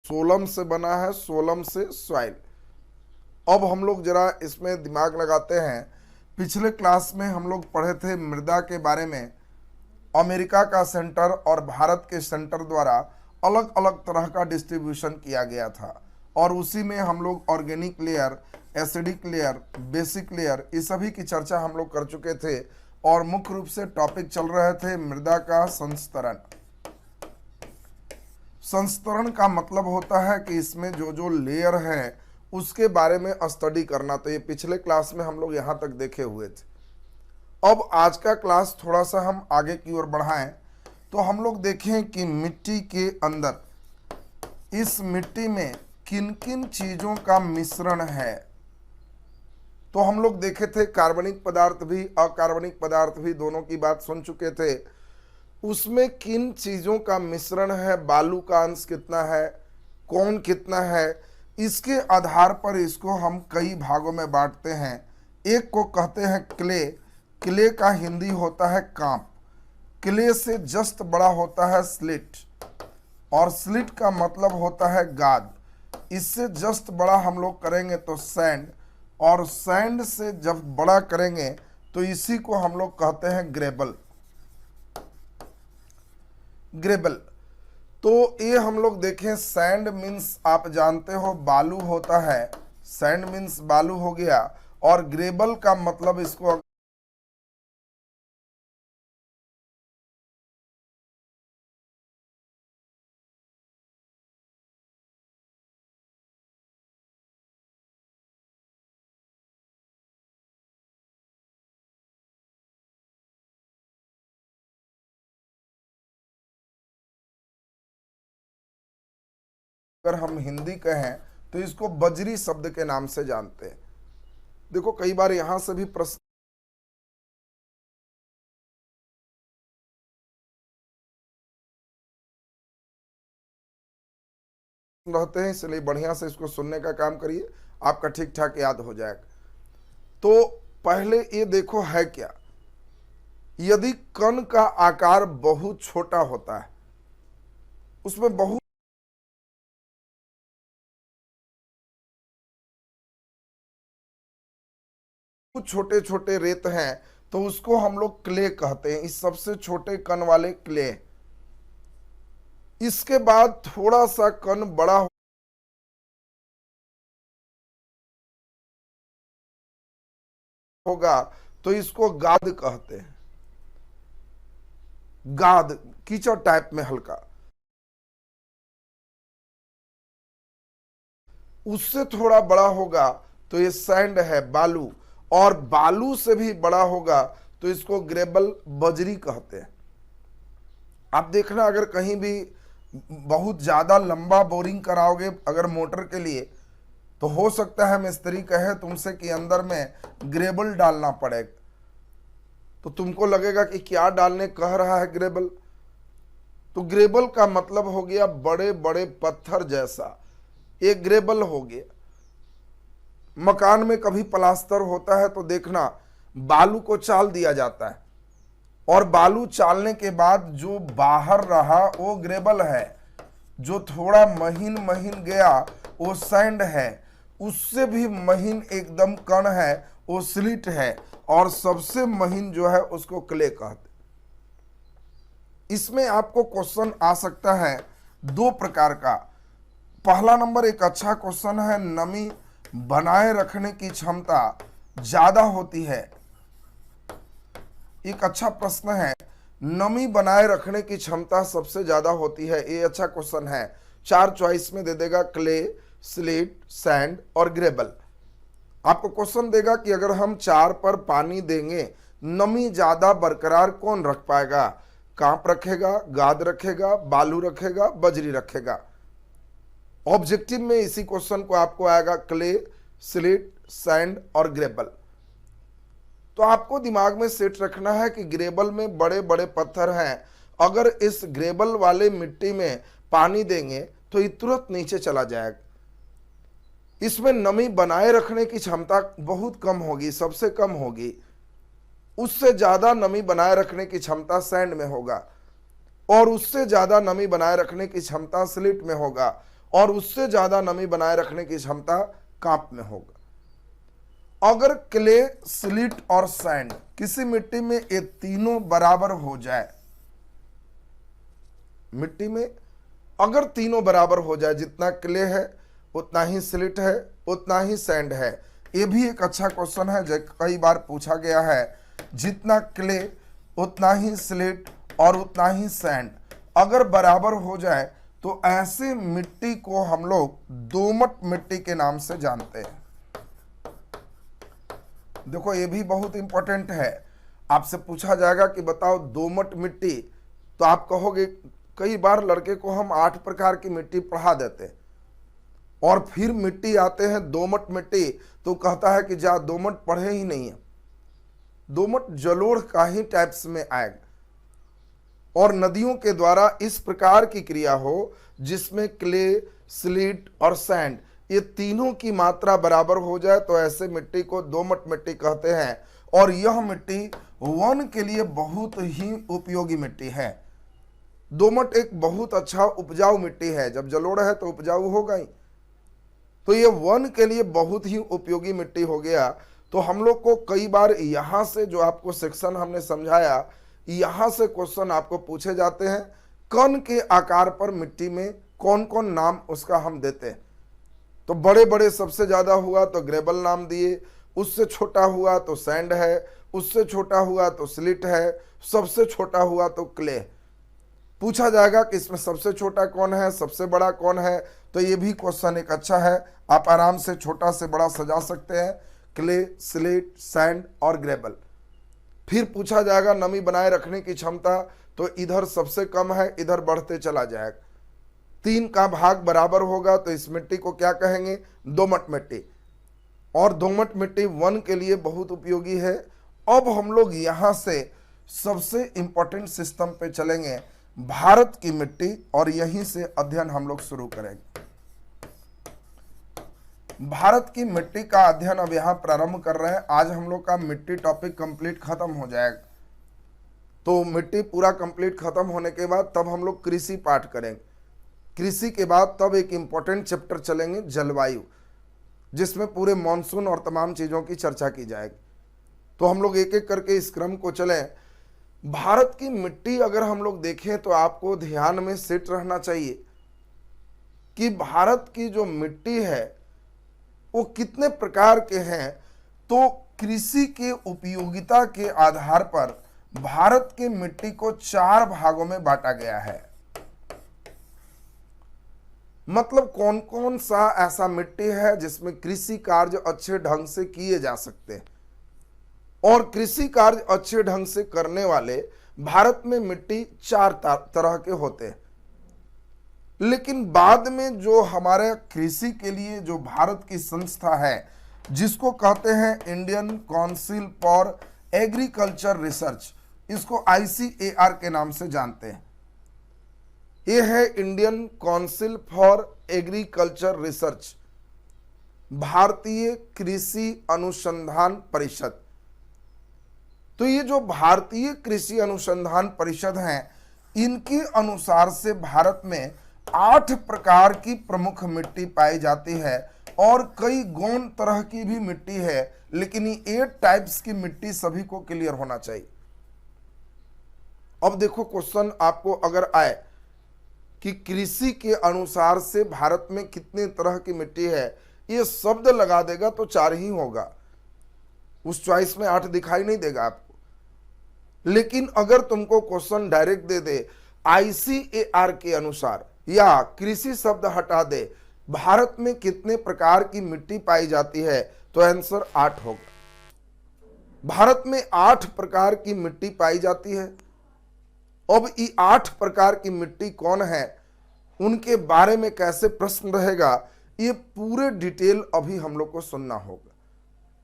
सोलम से बना है, सोलम से सॉइल। अब हम लोग जरा इसमें दिमाग लगाते हैं। पिछले क्लास में हम लोग पढ़े थे मृदा के बारे में। अमेरिका का सेंटर और भारत के सेंटर द्वारा अलग अलग तरह का डिस्ट्रीब्यूशन किया गया था, और उसी में हम लोग organic layer, acidic layer, basic layer, इस सभी की चर्चा हम लोग कर चुके थे। और मुख्य रूप से टॉपिक चल रहे थे मृदा का संस्तरण। संस्तरण का मतलब होता है कि इसमें जो जो लेयर है उसके बारे में स्टडी करना। तो ये पिछले क्लास में हम लोग यहां तक देखे हुए थे। अब आज का क्लास थोड़ा सा हम आगे की ओर बढ़ाएं तो हम लोग देखें कि मिट्टी के अंदर, इस मिट्टी में किन किन चीजों का मिश्रण है। तो हम लोग देखे थे कार्बनिक पदार्थ भी, अकार्बनिक पदार्थ भी, दोनों की बात सुन चुके थे। उसमें किन चीजों का मिश्रण है, बालू का अंश कितना है, कौन कितना है, इसके आधार पर इसको हम कई भागों में बांटते हैं। एक को कहते हैं क्ले। क्ले का हिंदी होता है कांप। क्ले से जस्ट बड़ा होता है स्लिट, और स्लिट का मतलब होता है गाद। इससे जस्ट बड़ा हम लोग करेंगे तो सैंड, और सैंड से जब बड़ा करेंगे तो इसी को हम लोग कहते हैं ग्रेबल। ग्रेबल। तो ये हम लोग देखें, सैंड मीन्स आप जानते हो बालू होता है, सैंड मीन्स बालू हो गया, और ग्रेबल का मतलब इसको अगर हम हिंदी कहें तो इसको बजरी शब्द के नाम से जानते हैं। देखो कई बार यहां से भी प्रश्न रहते हैं, इसलिए बढ़िया से इसको सुनने का काम करिए, आपका ठीक ठाक याद हो जाएगा। तो पहले ये देखो है क्या। यदि कण का आकार बहुत छोटा होता है, उसमें बहुत छोटे छोटे रेत हैं, तो उसको हम लोग क्ले कहते हैं। इस सबसे छोटे कण वाले क्ले। इसके बाद थोड़ा सा कण बड़ा होगा तो इसको गाद कहते हैं। गाद कीचड़ टाइप में हल्का। उससे थोड़ा बड़ा होगा तो ये सैंड है, बालू। और बालू से भी बड़ा होगा तो इसको ग्रेबल, बजरी कहते हैं। आप देखना, अगर कहीं भी बहुत ज्यादा लंबा बोरिंग कराओगे अगर मोटर के लिए, तो हो सकता है मिस्त्री कहे तुमसे कि अंदर में ग्रेबल डालना पड़ेगा। तो तुमको लगेगा कि क्या डालने कह रहा है ग्रेबल। तो ग्रेबल का मतलब हो गया बड़े बड़े पत्थर जैसा, एक ग्रेबल हो गया। मकान में कभी प्लास्टर होता है तो देखना बालू को चाल दिया जाता है, और बालू चालने के बाद जो बाहर रहा वो ग्रेबल है, जो थोड़ा महीन महीन गया वो सैंड है, उससे भी महीन एकदम कण है वो स्लिट है, और सबसे महीन जो है उसको क्ले कहते। इसमें आपको क्वेश्चन आ सकता है दो प्रकार का। पहला नंबर एक अच्छा क्वेश्चन है, नमी बनाए रखने की क्षमता ज्यादा होती है। एक अच्छा प्रश्न है, नमी बनाए रखने की क्षमता सबसे ज्यादा होती है, ये अच्छा क्वेश्चन है। 4 चॉइस में दे देगा, क्ले, स्लेट, सैंड और ग्रेबल। आपको क्वेश्चन देगा कि अगर हम 4 पर पानी देंगे, नमी ज्यादा बरकरार कौन रख पाएगा? कांप रखेगा, गाद रखेगा, बालू रखेगा, बजरी रखेगा। ऑब्जेक्टिव में इसी क्वेश्चन को आपको आएगा क्ले, स्लेट, सैंड और ग्रेबल। तो आपको दिमाग में सेट रखना है कि ग्रेबल में बड़े बड़े पत्थर हैं। अगर इस ग्रेबल वाले मिट्टी में पानी देंगे तो ये तुरंत नीचे चला जाएगा। इसमें नमी बनाए रखने की क्षमता बहुत कम होगी, सबसे कम होगी। उससे ज्यादा नमी बनाए रखने की क्षमता सैंड में होगा, और उससे ज्यादा नमी बनाए रखने की क्षमता स्लिट में होगा, और उससे ज्यादा नमी बनाए रखने की क्षमता कांप में होगा। अगर क्ले, स्लिट और सैंड किसी मिट्टी में ये तीनों बराबर हो जाए, मिट्टी में अगर तीनों बराबर हो जाए, जितना क्ले है उतना ही स्लिट है, उतना ही सैंड है। ये भी एक अच्छा क्वेश्चन है जो कई बार पूछा गया है। जितना क्ले उतना ही स्लिट और उतना ही सैंड अगर बराबर हो जाए तो ऐसे मिट्टी को हम लोग दोमट मिट्टी के नाम से जानते हैं। देखो ये भी बहुत इंपॉर्टेंट है। आपसे पूछा जाएगा कि बताओ दोमट मिट्टी, तो आप कहोगे, कई बार लड़के को हम 8 प्रकार की मिट्टी पढ़ा देते हैं और फिर मिट्टी आते हैं दोमट मिट्टी, तो कहता है कि जा दोमट पढ़े ही नहीं है। दोमट जलोढ़ का ही टाइप्स में आएगा और नदियों के द्वारा इस प्रकार की क्रिया हो जिसमें क्ले, स्लीट और सैंड ये तीनों की मात्रा बराबर हो जाए तो ऐसे मिट्टी को दोमट मिट्टी कहते हैं। और यह मिट्टी वन के लिए बहुत ही उपयोगी मिट्टी है। दोमट एक बहुत अच्छा उपजाऊ मिट्टी है, जब जलोढ़ है तो उपजाऊ होगा ही, तो ये वन के लिए बहुत ही उपयोगी मिट्टी हो गया। तो हम लोग को कई बार यहां से जो आपको सेक्शन हमने समझाया, यहां से क्वेश्चन आपको पूछे जाते हैं। कण के आकार पर मिट्टी में कौन कौन नाम उसका हम देते हैं, तो बड़े बड़े सबसे ज्यादा हुआ तो ग्रेबल नाम दिए, उससे छोटा हुआ तो सैंड है, उससे छोटा हुआ तो स्लिट है, सबसे छोटा हुआ तो क्ले। पूछा जाएगा कि इसमें सबसे छोटा कौन है, सबसे बड़ा कौन है, तो ये भी क्वेश्चन एक अच्छा है। आप आराम से छोटा से बड़ा सजा सकते हैं, क्ले, स्लेट, सैंड और ग्रेबल। फिर पूछा जाएगा नमी बनाए रखने की क्षमता, तो इधर सबसे कम है, इधर बढ़ते चला जाएगा। 3 का भाग बराबर होगा तो इस मिट्टी को क्या कहेंगे, दोमट मिट्टी। और दोमट मिट्टी वन के लिए बहुत उपयोगी है। अब हम लोग यहां से सबसे इंपॉर्टेंट सिस्टम पे चलेंगे, भारत की मिट्टी, और यहीं से अध्ययन हम लोग शुरू करेंगे। भारत की मिट्टी का अध्ययन अब यहां प्रारंभ कर रहे हैं। आज हम लोग का मिट्टी टॉपिक कंप्लीट खत्म हो जाएगा, तो मिट्टी पूरा कंप्लीट खत्म होने के बाद तब हम लोग कृषि पाठ करेंगे। कृषि के बाद तब एक इंपॉर्टेंट चैप्टर चलेंगे, जलवायु, जिसमें पूरे मॉनसून और तमाम चीजों की चर्चा की जाएगी। तो हम लोग एक एक करके इस क्रम को चलें। भारत की मिट्टी अगर हम लोग देखें तो आपको ध्यान में सेट रहना चाहिए कि भारत की जो मिट्टी है वो कितने प्रकार के हैं। तो कृषि के उपयोगिता के आधार पर भारत की मिट्टी को 4 भागों में बांटा गया है। मतलब कौन कौन सा ऐसा मिट्टी है जिसमें कृषि कार्य अच्छे ढंग से किए जा सकते हैं, और कृषि कार्य अच्छे ढंग से करने वाले भारत में मिट्टी 4 तरह के होते हैं। लेकिन बाद में जो हमारे कृषि के लिए जो भारत की संस्था है, जिसको कहते हैं Indian council for agriculture research, इसको ICAR के नाम से जानते हैं। ये है Indian council for agriculture research, भारतीय कृषि अनुसंधान परिषद। तो ये जो भारतीय कृषि अनुसंधान परिषद हैं, इनके अनुसार से भारत में 8 प्रकार की प्रमुख मिट्टी पाई जाती है और कई गौण तरह की भी मिट्टी है। लेकिन ये 8 टाइप्स की मिट्टी सभी को क्लियर होना चाहिए। अब देखो क्वेश्चन आपको अगर आए कि कृषि के अनुसार से भारत में कितने तरह की मिट्टी है, ये शब्द लगा देगा तो 4 ही होगा, उस चॉइस में 8 दिखाई नहीं देगा आपको। लेकिन अगर तुमको क्वेश्चन डायरेक्ट दे दे ICAR के अनुसार, या कृषि शब्द हटा दे, भारत में कितने प्रकार की मिट्टी पाई जाती है, तो आंसर 8 होगा। भारत में 8 प्रकार की मिट्टी पाई जाती है। अब ये 8 प्रकार की मिट्टी कौन है, उनके बारे में कैसे प्रश्न रहेगा, ये पूरे डिटेल अभी हम लोग को सुनना होगा।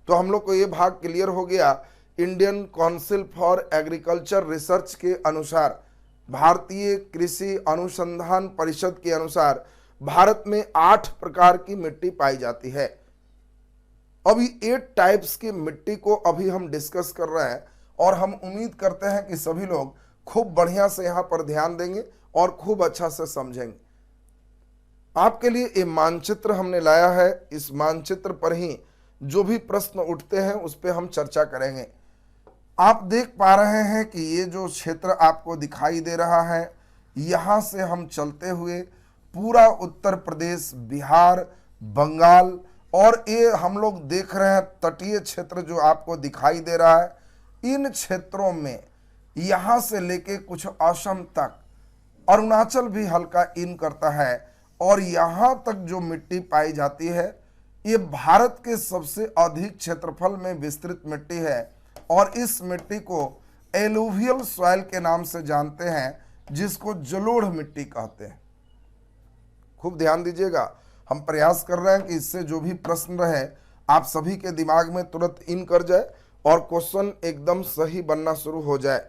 तो हम लोग को ये भाग क्लियर हो गया। Indian council for agriculture research के अनुसार, भारतीय कृषि अनुसंधान परिषद के अनुसार भारत में 8 प्रकार की मिट्टी पाई जाती है। अभी 8 टाइप्स की मिट्टी को अभी हम डिस्कस कर रहे हैं और हम उम्मीद करते हैं कि सभी लोग खूब बढ़िया से यहां पर ध्यान देंगे और खूब अच्छा से समझेंगे। आपके लिए ये मानचित्र हमने लाया है। इस मानचित्र पर ही जो भी प्रश्न उठते हैं उस पर हम चर्चा करेंगे। आप देख पा रहे हैं कि ये जो क्षेत्र आपको दिखाई दे रहा है, यहाँ से हम चलते हुए पूरा उत्तर प्रदेश, बिहार, बंगाल और ये हम लोग देख रहे हैं तटीय क्षेत्र जो आपको दिखाई दे रहा है, इन क्षेत्रों में यहाँ से लेके कुछ असम तक, अरुणाचल भी हल्का इन करता है और यहाँ तक जो मिट्टी पाई जाती है ये भारत के सबसे अधिक क्षेत्रफल में विस्तृत मिट्टी है और इस मिट्टी को एलुवियल सॉइल के नाम से जानते हैं, जिसको जलोढ़ मिट्टी कहते हैं। खूब ध्यान दीजिएगा, हम प्रयास कर रहे हैं कि इससे जो भी प्रश्न रहे आप सभी के दिमाग में तुरंत इन कर जाए और क्वेश्चन एकदम सही बनना शुरू हो जाए।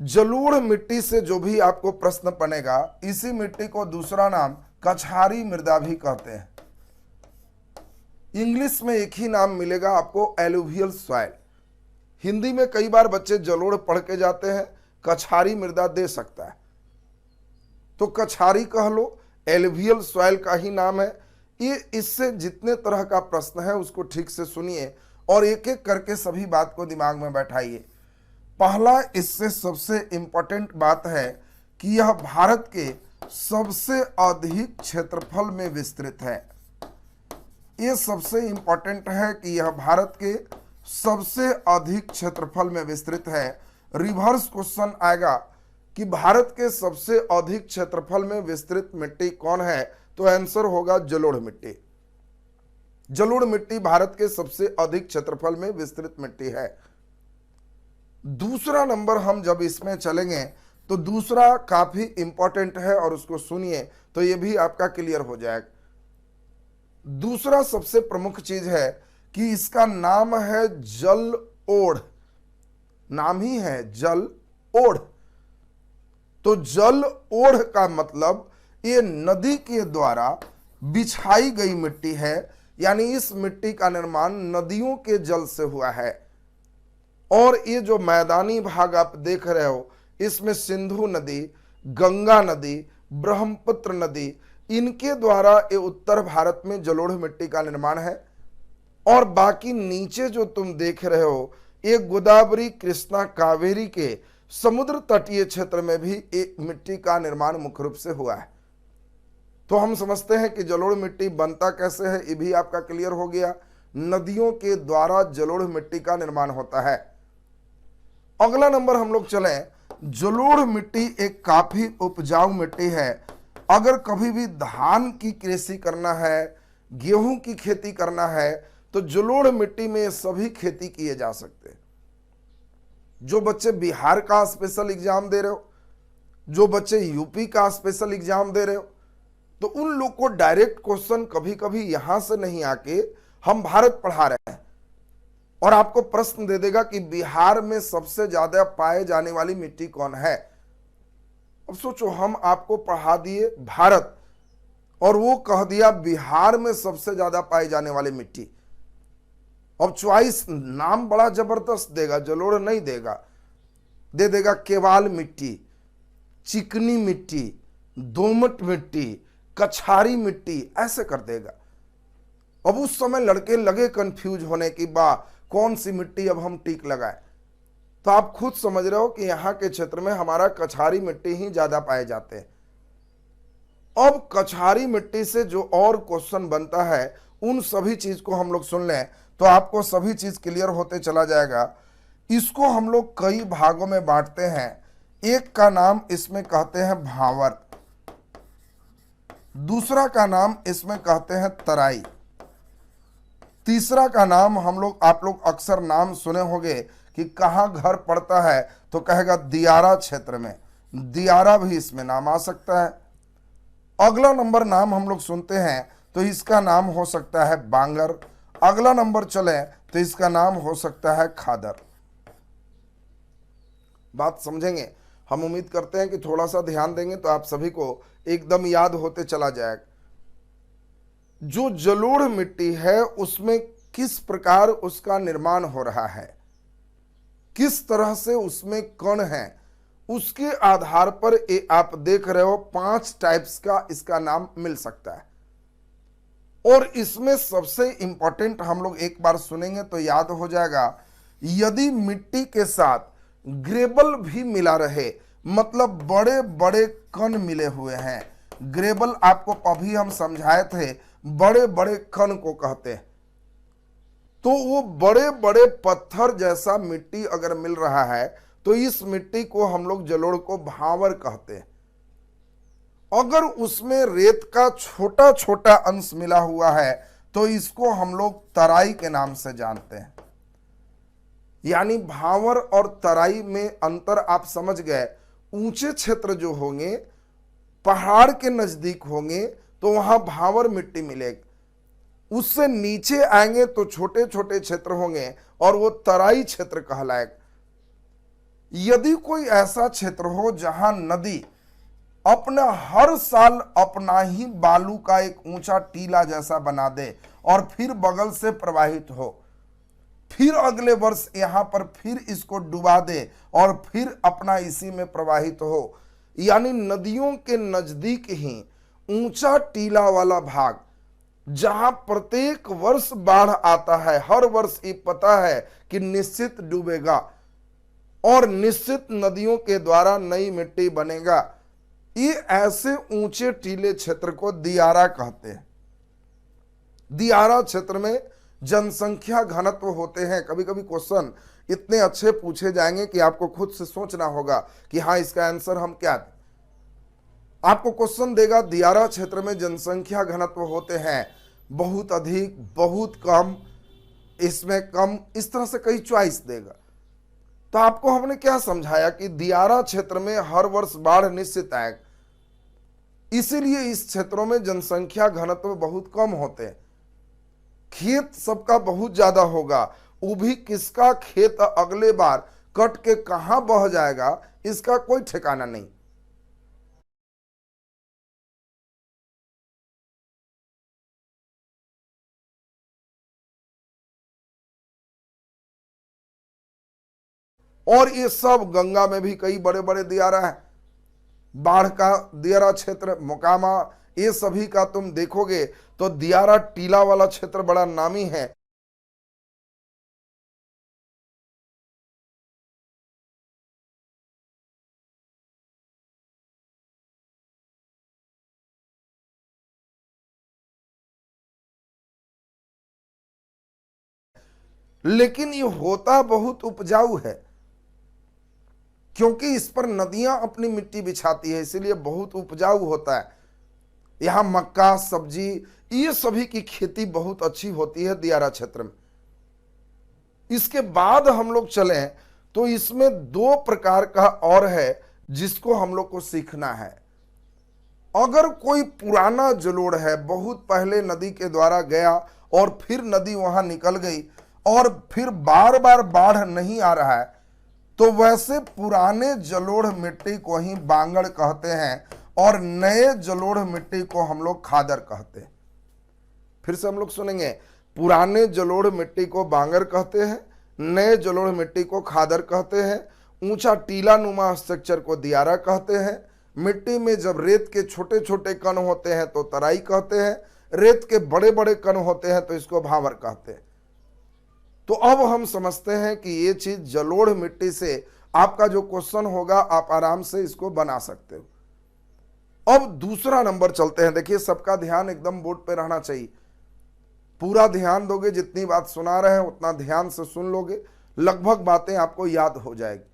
जलोढ़ मिट्टी से जो भी आपको प्रश्न बनेगा, इसी मिट्टी को दूसरा नाम कछारी मृदा भी कहते हैं। इंग्लिश में एक ही नाम मिलेगा आपको, एलुवियल सॉइल। हिंदी में कई बार बच्चे जलोढ़ पढ़ के जाते हैं, कछारी मृदा दे सकता है, तो कछारी कह लो, एलुवियल सॉइल का ही नाम है ये। इससे जितने तरह का प्रश्न है उसको ठीक से सुनिए और एक एक करके सभी बात को दिमाग में बैठाइए। पहला इससे सबसे इंपॉर्टेंट बात है कि यह भारत के सबसे अधिक क्षेत्रफल में विस्तृत है। ये सबसे इंपॉर्टेंट है कि यह भारत के सबसे अधिक क्षेत्रफल में विस्तृत है। रिवर्स क्वेश्चन आएगा कि भारत के सबसे अधिक क्षेत्रफल में विस्तृत मिट्टी कौन है, तो आंसर होगा जलोढ़ मिट्टी। जलोढ़ मिट्टी भारत के सबसे अधिक क्षेत्रफल में विस्तृत मिट्टी है। दूसरा नंबर हम जब इसमें चलेंगे तो दूसरा काफी इंपॉर्टेंट है और उसको सुनिए तो यह भी आपका क्लियर हो जाएगा। दूसरा सबसे प्रमुख चीज है कि इसका नाम है जल ओढ़, नाम ही है जल ओढ़। तो जल ओढ़ का मतलब ये नदी के द्वारा बिछाई गई मिट्टी है, यानी इस मिट्टी का निर्माण नदियों के जल से हुआ है। और ये जो मैदानी भाग आप देख रहे हो, इसमें सिंधु नदी, गंगा नदी, ब्रह्मपुत्र नदी, इनके द्वारा ये उत्तर भारत में जलोढ़ मिट्टी का निर्माण है। और बाकी नीचे जो तुम देख रहे हो ये गोदावरी, कृष्णा, कावेरी के समुद्र तटीय क्षेत्र में भी एक मिट्टी का निर्माण मुख्य रूप से हुआ है। तो हम समझते हैं कि जलोढ़ मिट्टी बनता कैसे है, ये भी आपका क्लियर हो गया। नदियों के द्वारा जलोढ़ मिट्टी का निर्माण होता है। अगला नंबर हम लोग चलें, जलोढ़ मिट्टी एक काफी उपजाऊ मिट्टी है। अगर कभी भी धान की कृषि करना है, गेहूं की खेती करना है, तो जलोढ़ मिट्टी में सभी खेती किए जा सकते हैं। जो बच्चे बिहार का स्पेशल एग्जाम दे रहे हो, जो बच्चे यूपी का स्पेशल एग्जाम दे रहे हो, तो उन लोग को डायरेक्ट क्वेश्चन कभी कभी यहां से नहीं आके हम भारत पढ़ा रहे हैं और आपको प्रश्न दे देगा कि बिहार में सबसे ज्यादा पाए जाने वाली मिट्टी कौन है। अब सोचो, हम आपको पढ़ा दिए भारत और वो कह दिया बिहार में सबसे ज्यादा पाई जाने वाली मिट्टी। अब चॉइस नाम बड़ा जबरदस्त देगा, जलोढ़ नहीं देगा, दे देगा केवाल मिट्टी, चिकनी मिट्टी, दोमट मिट्टी, कछारी मिट्टी, ऐसे कर देगा। अब उस समय लड़के लगे कंफ्यूज होने की, बा कौन सी मिट्टी अब हम टिक लगाए। तो आप खुद समझ रहे हो कि यहां के क्षेत्र में हमारा कछारी मिट्टी ही ज्यादा पाए जाते हैं। अब कछारी मिट्टी से जो और क्वेश्चन बनता है उन सभी चीज को हम लोग सुन लें तो आपको सभी चीज क्लियर होते चला जाएगा। इसको हम लोग कई भागों में बांटते हैं। एक का नाम इसमें कहते हैं भावर, दूसरा का नाम इसमें कहते हैं तराई, तीसरा का नाम आप लोग अक्सर नाम सुने होंगे कि कहां घर पड़ता है, तो कहेगा दियारा क्षेत्र में, दियारा भी इसमें नाम आ सकता है। अगला नंबर नाम हम लोग सुनते हैं तो इसका नाम हो सकता है बांगर। अगला नंबर चले तो इसका नाम हो सकता है खादर। बात समझेंगे? हम उम्मीद करते हैं कि थोड़ा सा ध्यान देंगे तो आप सभी को एकदम याद होते चला जाएगा। जो जलोढ़ मिट्टी है उसमें किस प्रकार उसका निर्माण हो रहा है, किस तरह से उसमें कण है, उसके आधार पर ये आप देख रहे हो 5 टाइप्स का इसका नाम मिल सकता है। और इसमें सबसे इंपॉर्टेंट हम लोग एक बार सुनेंगे तो याद हो जाएगा, यदि मिट्टी के साथ ग्रेबल भी मिला रहे, मतलब बड़े बड़े कण मिले हुए हैं। ग्रेबल आपको अभी हम समझाए थे, बड़े बड़े कण को कहते हैं। तो वो बड़े बड़े पत्थर जैसा मिट्टी अगर मिल रहा है तो इस मिट्टी को हम लोग जलोढ़ को भांवर कहते हैं। अगर उसमें रेत का छोटा छोटा अंश मिला हुआ है तो इसको हम लोग तराई के नाम से जानते हैं। यानी भांवर और तराई में अंतर आप समझ गए। ऊंचे क्षेत्र जो होंगे, पहाड़ के नजदीक होंगे तो वहां भांवर मिट्टी मिलेगी। उससे नीचे आएंगे तो छोटे छोटे क्षेत्र होंगे और वो तराई क्षेत्र कहलाएगा। यदि कोई ऐसा क्षेत्र हो जहां नदी अपना हर साल अपना ही बालू का एक ऊंचा टीला जैसा बना दे और फिर बगल से प्रवाहित हो, फिर अगले वर्ष यहां पर फिर इसको डुबा दे और फिर अपना इसी में प्रवाहित हो, यानी नदियों के नजदीक ही ऊंचा टीला वाला भाग जहां प्रत्येक वर्ष बाढ़ आता है, हर वर्ष ये पता है कि निश्चित डूबेगा और निश्चित नदियों के द्वारा नई मिट्टी बनेगा, ये ऐसे ऊंचे टीले क्षेत्र को दियारा कहते हैं। दियारा क्षेत्र में जनसंख्या घनत्व होते हैं। कभी कभी क्वेश्चन इतने अच्छे पूछे जाएंगे कि आपको खुद से सोचना होगा कि हाँ इसका आंसर हम क्या दें। आपको क्वेश्चन देगा दियारा क्षेत्र में जनसंख्या घनत्व होते हैं बहुत अधिक, बहुत कम, इसमें कम, इस तरह से कई चॉइस देगा। तो आपको हमने क्या समझाया कि दियारा क्षेत्र में हर वर्ष बाढ़ निश्चित आएगा, इसीलिए इस क्षेत्रों में जनसंख्या घनत्व बहुत कम होते हैं। खेत सबका बहुत ज्यादा होगा, वो भी किसका खेत अगले बार कट के कहां बह जाएगा इसका कोई ठिकाना नहीं। और ये सब गंगा में भी कई बड़े बड़े दियारा हैं। बाढ़ का दियारा क्षेत्र, मोकामा, ये सभी का तुम देखोगे तो दियारा टीला वाला क्षेत्र बड़ा नामी है। लेकिन ये होता बहुत उपजाऊ है क्योंकि इस पर नदियां अपनी मिट्टी बिछाती है, इसीलिए बहुत उपजाऊ होता है। यहां मक्का, सब्जी, ये सभी की खेती बहुत अच्छी होती है दियारा क्षेत्र में। इसके बाद हम लोग चलें तो इसमें 2 प्रकार का और है जिसको हम लोग को सीखना है। अगर कोई पुराना जलोढ़ है, बहुत पहले नदी के द्वारा गया और फिर नदी वहां निकल गई और फिर बार बार बाढ़ नहीं आ रहा है, तो वैसे पुराने जलोढ़ मिट्टी को ही बांगड़ कहते हैं और नए जलोढ़ मिट्टी को हम लोग खादर कहते हैं। फिर से हम लोग सुनेंगे, पुराने जलोढ़ मिट्टी को बांगर कहते हैं, नए जलोढ़ मिट्टी को खादर कहते हैं। ऊंचा टीला नुमा स्ट्रक्चर को दियारा कहते हैं। मिट्टी में जब रेत के छोटे छोटे कण होते हैं तो तराई कहते हैं, रेत के बड़े बड़े कण होते हैं तो इसको भांवर कहते हैं। तो अब हम समझते हैं कि ये चीज जलोढ़ मिट्टी से आपका जो क्वेश्चन होगा आप आराम से इसको बना सकते हो। अब दूसरा नंबर चलते हैं। देखिए सबका ध्यान एकदम बोर्ड पे रहना चाहिए, पूरा ध्यान दोगे, जितनी बात सुना रहे हैं उतना ध्यान से सुन लोगे, लगभग बातें आपको याद हो जाएगी।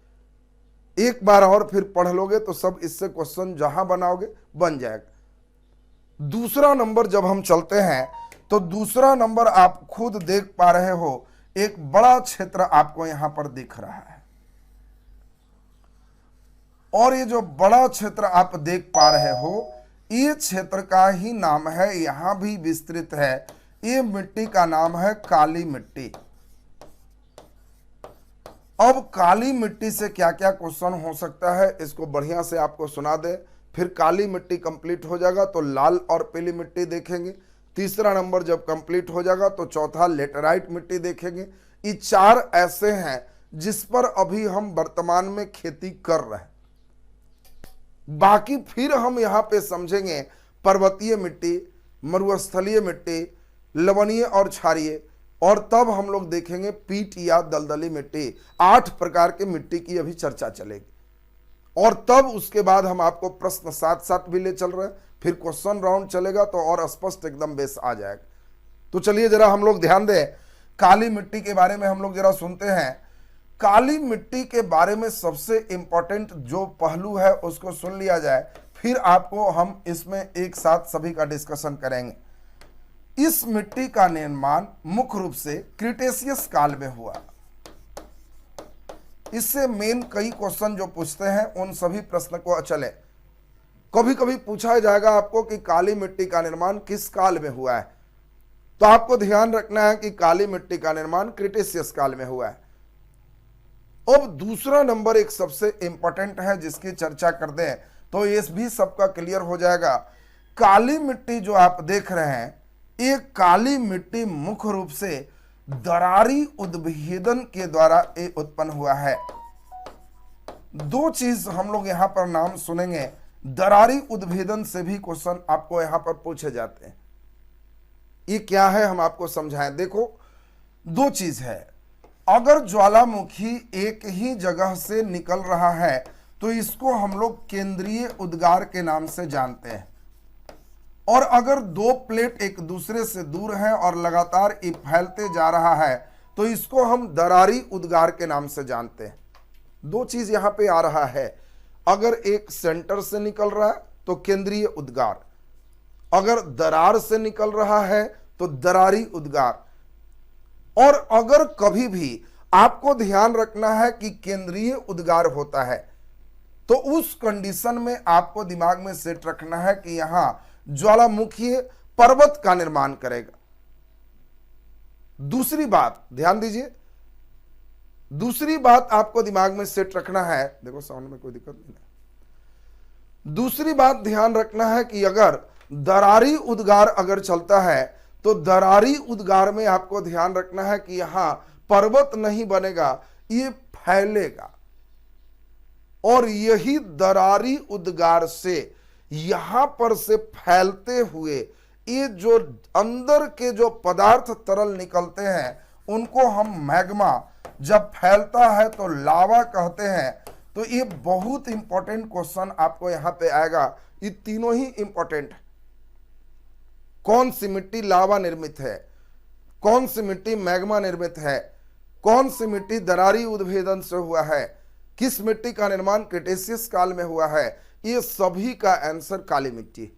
एक बार और फिर पढ़ लोगे तो सब इससे क्वेश्चन जहां बनाओगे बन जाएगा। दूसरा नंबर जब हम चलते हैं तो दूसरा नंबर आप खुद देख पा रहे हो, एक बड़ा क्षेत्र आपको यहां पर दिख रहा है और ये जो बड़ा क्षेत्र आप देख पा रहे हो ये क्षेत्र का ही नाम है, यहां भी विस्तृत है। ये मिट्टी का नाम है काली मिट्टी। अब काली मिट्टी से क्या क्या क्वेश्चन हो सकता है इसको बढ़िया से आपको सुना दे, फिर काली मिट्टी कंप्लीट हो जाएगा तो लाल और पीली मिट्टी देखेंगे। तीसरा नंबर जब कंप्लीट हो जाएगा तो चौथा लेटराइट मिट्टी देखेंगे। ये 4 ऐसे हैं जिस पर अभी हम वर्तमान में खेती कर रहे हैं। बाकी फिर हम यहाँ पे समझेंगे पर्वतीय मिट्टी, मरुस्थलीय मिट्टी, लवणीय और क्षारीय, और तब हम लोग देखेंगे पीट या दलदली मिट्टी। 8 प्रकार के मिट्टी की अभी चर्चा चलेगी, और तब उसके बाद हम आपको प्रश्न साथ साथ भी ले चल रहे हैं, फिर क्वेश्चन राउंड चलेगा तो और स्पष्ट एकदम बेस आ जाएगा। तो चलिए जरा हम लोग ध्यान दें, काली मिट्टी के बारे में हम लोग जरा सुनते हैं। काली मिट्टी के बारे में सबसे इंपॉर्टेंट जो पहलू है उसको सुन लिया जाए, फिर आपको हम इसमें एक साथ सभी का डिस्कशन करेंगे। इस मिट्टी का निर्माण मुख्य रूप से क्रिटेशियस काल में हुआ। इससे मेन कई क्वेश्चन जो पूछते हैं उन सभी प्रश्न को चले। कभी कभी पूछा जाएगा आपको कि काली मिट्टी का निर्माण किस काल में हुआ है, तो आपको ध्यान रखना है कि काली मिट्टी का निर्माण क्रिटेशियस काल में हुआ है। अब दूसरा नंबर एक सबसे इंपॉर्टेंट है जिसकी चर्चा कर दें तो ये भी सबका क्लियर हो जाएगा। काली मिट्टी जो आप देख रहे हैं, ये काली मिट्टी मुख्य रूप से दरारी उद्भेदन के द्वारा ये उत्पन्न हुआ है। 2 चीज हम लोग यहां पर नाम सुनेंगे, दरारी उद्भेदन से भी क्वेश्चन आपको यहां पर पूछे जाते हैं। ये क्या है हम आपको समझाएं। देखो 2 चीज है, अगर ज्वालामुखी एक ही जगह से निकल रहा है तो इसको हम लोग केंद्रीय उद्गार के नाम से जानते हैं, और अगर 2 प्लेट एक दूसरे से दूर हैं और लगातार ये फैलते जा रहा है तो इसको हम दरारी उद्गार के नाम से जानते हैं। 2 चीज यहां पे आ रहा है, अगर एक सेंटर से निकल रहा है तो केंद्रीय उद्गार, अगर दरार से निकल रहा है तो दरारी उद्गार। और अगर कभी भी आपको ध्यान रखना है कि केंद्रीय उद्गार होता है तो उस कंडीशन में आपको दिमाग में सेट रखना है कि यहां ज्वालामुखी पर्वत का निर्माण करेगा। दूसरी बात ध्यान दीजिए, दूसरी बात आपको दिमाग में सेट रखना है, देखो साउंड में कोई दिक्कत नहीं है। दूसरी बात ध्यान रखना है कि अगर दरारी उद्गार अगर चलता है तो दरारी उद्गार में आपको ध्यान रखना है कि यहां पर्वत नहीं बनेगा, ये फैलेगा, और यही दरारी उद्गार से यहां पर से फैलते हुए ये जो अंदर के जो पदार्थ तरल निकलते हैं उनको हम मैग्मा, जब फैलता है तो लावा कहते हैं। तो ये बहुत इंपॉर्टेंट क्वेश्चन आपको यहां पे आएगा। ये तीनों ही इंपॉर्टेंट है। कौन सी मिट्टी लावा निर्मित है, कौन सी मिट्टी मैग्मा निर्मित है, कौन सी मिट्टी दरारी उद्भेदन से हुआ है, किस मिट्टी का निर्माण क्रिटेशियस काल में हुआ है, ये सभी का आंसर काली मिट्टी।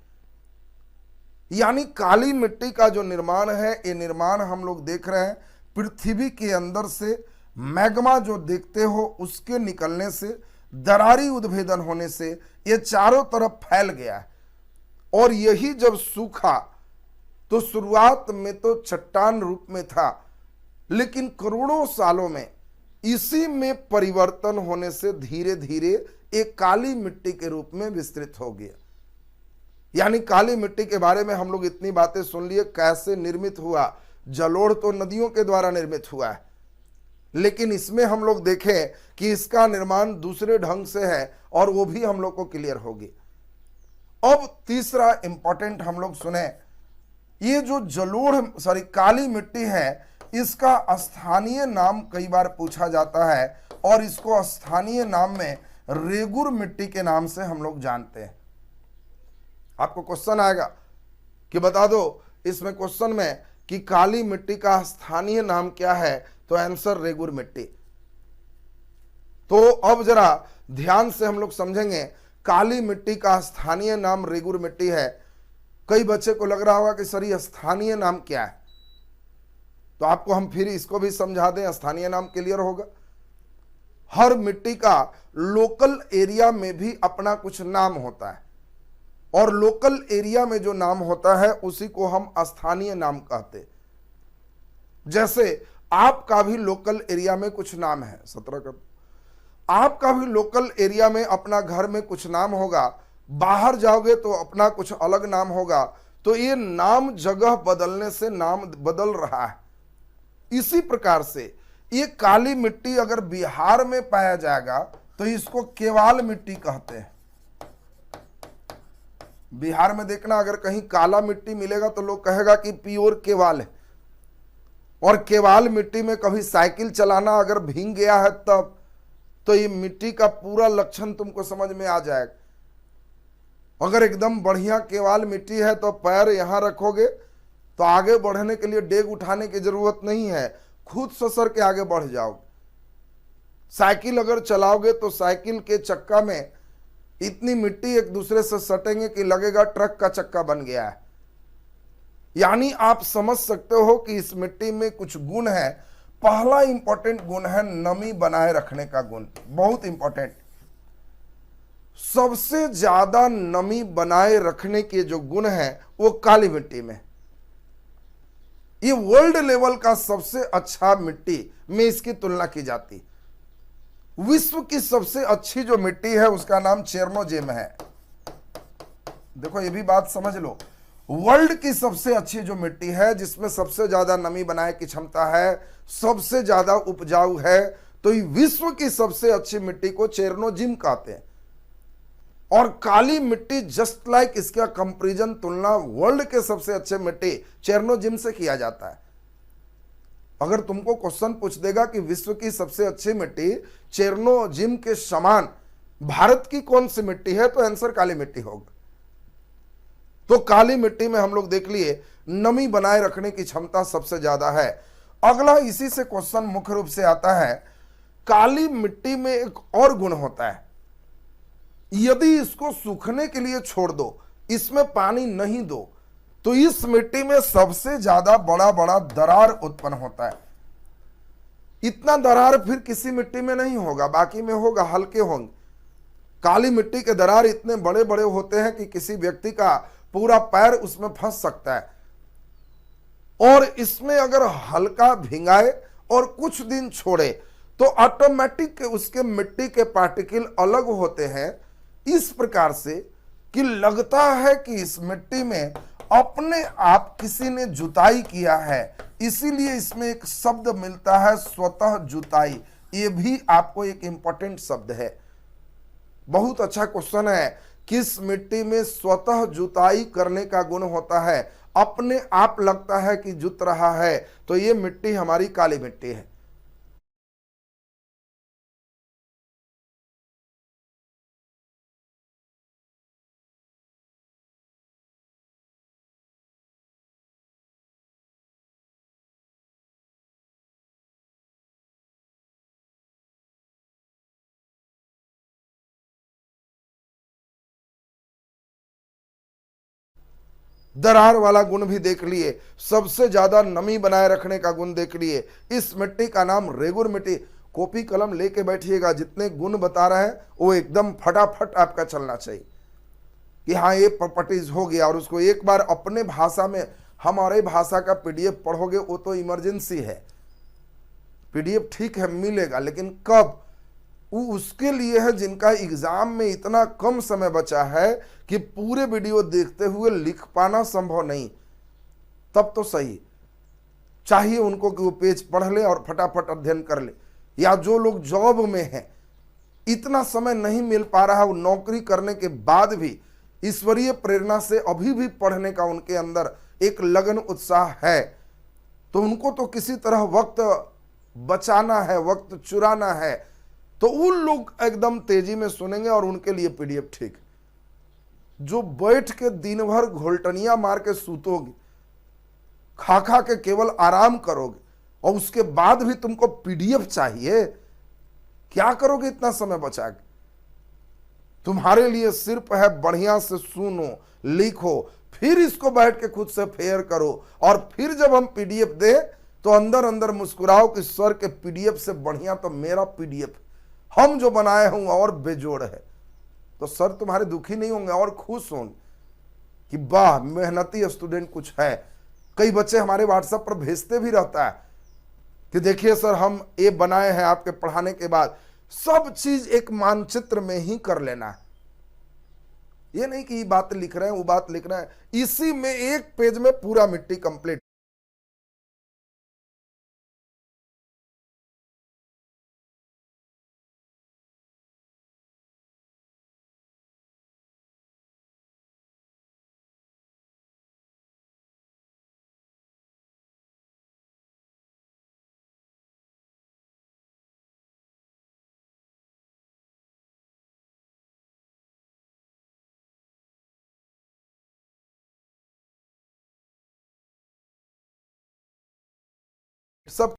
यानी काली मिट्टी का जो निर्माण है, ये निर्माण हम लोग देख रहे हैं पृथ्वी के अंदर से मैग्मा जो देखते हो उसके निकलने से, दरारी उद्भेदन होने से ये चारों तरफ फैल गया है। और यही जब सूखा तो शुरुआत में तो चट्टान रूप में था, लेकिन करोड़ों सालों में इसी में परिवर्तन होने से धीरे धीरे एक काली मिट्टी के रूप में विस्तृत हो गया। यानी काली मिट्टी के बारे में हम लोग इतनी बातें सुन लिए, कैसे निर्मित हुआ। जलोढ़ तो नदियों के द्वारा निर्मित हुआ है, लेकिन इसमें हम लोग देखें कि इसका निर्माण दूसरे ढंग से है, और वो भी हम लोग को क्लियर होगी। अब तीसरा इंपॉर्टेंट हम लोग सुने, ये जो काली मिट्टी है, इसका स्थानीय नाम कई बार पूछा जाता है, और इसको स्थानीय नाम में रेगुर मिट्टी के नाम से हम लोग जानते हैं। आपको क्वेश्चन आएगा कि बता दो इसमें क्वेश्चन में कि काली मिट्टी का स्थानीय नाम क्या है, तो आंसर रेगुर मिट्टी। तो अब जरा ध्यान से हम लोग समझेंगे, काली मिट्टी का स्थानीय नाम रेगुर मिट्टी है। कई बच्चे को लग रहा होगा कि सर ये स्थानीय नाम क्या है, तो आपको हम फिर इसको भी समझा दें, स्थानीय नाम क्लियर होगा। हर मिट्टी का लोकल एरिया में भी अपना कुछ नाम होता है, और लोकल एरिया में जो नाम होता है उसी को हम स्थानीय नाम कहते। जैसे आपका भी लोकल एरिया में कुछ नाम है, 17 का आपका भी लोकल एरिया में अपना घर में कुछ नाम होगा, बाहर जाओगे तो अपना कुछ अलग नाम होगा। तो ये नाम जगह बदलने से नाम बदल रहा है। इसी प्रकार से ये काली मिट्टी अगर बिहार में पाया जाएगा तो इसको केवाल मिट्टी कहते हैं। बिहार में देखना, अगर कहीं काला मिट्टी मिलेगा तो लोग कहेगा कि प्योर केवाल है। और केवाल मिट्टी में कभी साइकिल चलाना अगर भीग गया है तब तो ये मिट्टी का पूरा लक्षण तुमको समझ में आ जाएगा। अगर एकदम बढ़िया केवाल मिट्टी है तो पैर यहां रखोगे तो आगे बढ़ने के लिए डेग उठाने की जरूरत नहीं है, खुद ससर के आगे बढ़ जाओगे। साइकिल अगर चलाओगे तो साइकिल के चक्का में इतनी मिट्टी एक दूसरे से सटेंगे कि लगेगा ट्रक का चक्का बन गया है। यानी आप समझ सकते हो कि इस मिट्टी में कुछ गुण है। पहला इंपॉर्टेंट गुण है नमी बनाए रखने का गुण, बहुत इंपॉर्टेंट। सबसे ज्यादा नमी बनाए रखने के जो गुण है वो काली मिट्टी में। ये वर्ल्ड लेवल का सबसे अच्छा मिट्टी में इसकी तुलना की जाती। विश्व की सबसे अच्छी जो मिट्टी है उसका नाम चेरनोजेम है। देखो ये भी बात समझ लो, वर्ल्ड की सबसे अच्छी जो मिट्टी है जिसमें सबसे ज्यादा नमी बनाने की क्षमता है, सबसे ज्यादा उपजाऊ है, तो विश्व की सबसे अच्छी मिट्टी को चेरनोजिम कहते हैं। और काली मिट्टी जस्ट लाइक इसका कंपैरिजन, तुलना वर्ल्ड के सबसे अच्छे मिट्टी चेरनोजिम से किया जाता है। अगर तुमको क्वेश्चन पूछ देगा कि विश्व की सबसे अच्छी मिट्टी चेरनोजिम के समान भारत की कौन सी मिट्टी है, तो आंसर काली मिट्टी होगा। तो काली मिट्टी में हम लोग देख लिए नमी बनाए रखने की क्षमता सबसे ज्यादा है। अगला इसी से क्वेश्चन मुख्य रूप से आता है, काली मिट्टी में एक और गुण होता है, यदि इसको सूखने के लिए छोड़ दो, इसमें पानी नहीं दो, तो इस मिट्टी में सबसे ज्यादा बड़ा बड़ा दरार उत्पन्न होता है। इतना दरार फिर किसी मिट्टी में नहीं होगा, बाकी में होगा, हल्के होंगे। काली मिट्टी के दरार इतने बड़े बड़े होते हैं कि किसी व्यक्ति का पूरा पैर उसमें फंस सकता है। और इसमें अगर हल्का भिंगाए और कुछ दिन छोड़े तो ऑटोमेटिक उसके मिट्टी के पार्टिकल अलग होते हैं, इस प्रकार से कि लगता है कि इस मिट्टी में अपने आप किसी ने जुताई किया है। इसीलिए इसमें एक शब्द मिलता है स्वतः जुताई। ये भी आपको एक इंपॉर्टेंट शब्द है। बहुत अच्छा क्वेश्चन है, किस मिट्टी में स्वतः जुताई करने का गुण होता है, अपने आप लगता है कि जुत रहा है, तो ये मिट्टी हमारी काली मिट्टी है। दरार वाला गुण भी देख लिए, सबसे ज्यादा नमी बनाए रखने का गुण देख लिए। इस मिट्टी का नाम रेगुर मिट्टी। कॉपी कलम लेके बैठिएगा, जितने गुण बता रहे हैं वो एकदम फटाफट आपका चलना चाहिए कि हाँ ये प्रॉपर्टीज हो गया। और उसको एक बार अपने भाषा में, हमारे भाषा का पीडीएफ पढ़ोगे वो तो इमरजेंसी है। पीडीएफ ठीक है मिलेगा, लेकिन कब, वो उसके लिए है जिनका एग्जाम में इतना कम समय बचा है कि पूरे वीडियो देखते हुए लिख पाना संभव नहीं। तब तो सही चाहिए उनको कि वो पेज पढ़ ले और फटाफट अध्ययन कर ले। या जो लोग जॉब में हैं, इतना समय नहीं मिल पा रहा, वो नौकरी करने के बाद भी ईश्वरीय प्रेरणा से अभी भी पढ़ने का उनके अंदर एक लगन उत्साह है, तो उनको तो किसी तरह वक्त बचाना है, वक्त चुराना है, तो उन लोग एकदम तेजी में सुनेंगे और उनके लिए पीडीएफ ठीक। जो बैठ के दिन भर घोलटनिया मार के सूतोगे, खा खा के केवल आराम करोगे, और उसके बाद भी तुमको पीडीएफ चाहिए, क्या करोगे इतना समय बचा के? तुम्हारे लिए सिर्फ है बढ़िया से सुनो, लिखो, फिर इसको बैठ के खुद से फेयर करो, और फिर जब हम पीडीएफ दे तो अंदर अंदर मुस्कुराओ कि सर के पीडीएफ से बढ़िया तो मेरा पीडीएफ, हम जो बनाए होंगे और बेजोड़ है। तो सर तुम्हारे दुखी नहीं होंगे और खुश होंगे कि वाह मेहनती स्टूडेंट कुछ है। कई बच्चे हमारे व्हाट्सएप पर भेजते भी रहता है कि देखिए सर हम ये बनाए हैं, आपके पढ़ाने के बाद सब चीज एक मानचित्र में ही कर लेना है। ये नहीं कि ये बात लिख रहे हैं, वो बात लिख रहे हैं, इसी में एक पेज में पूरा मिट्टी कंप्लीट। सब,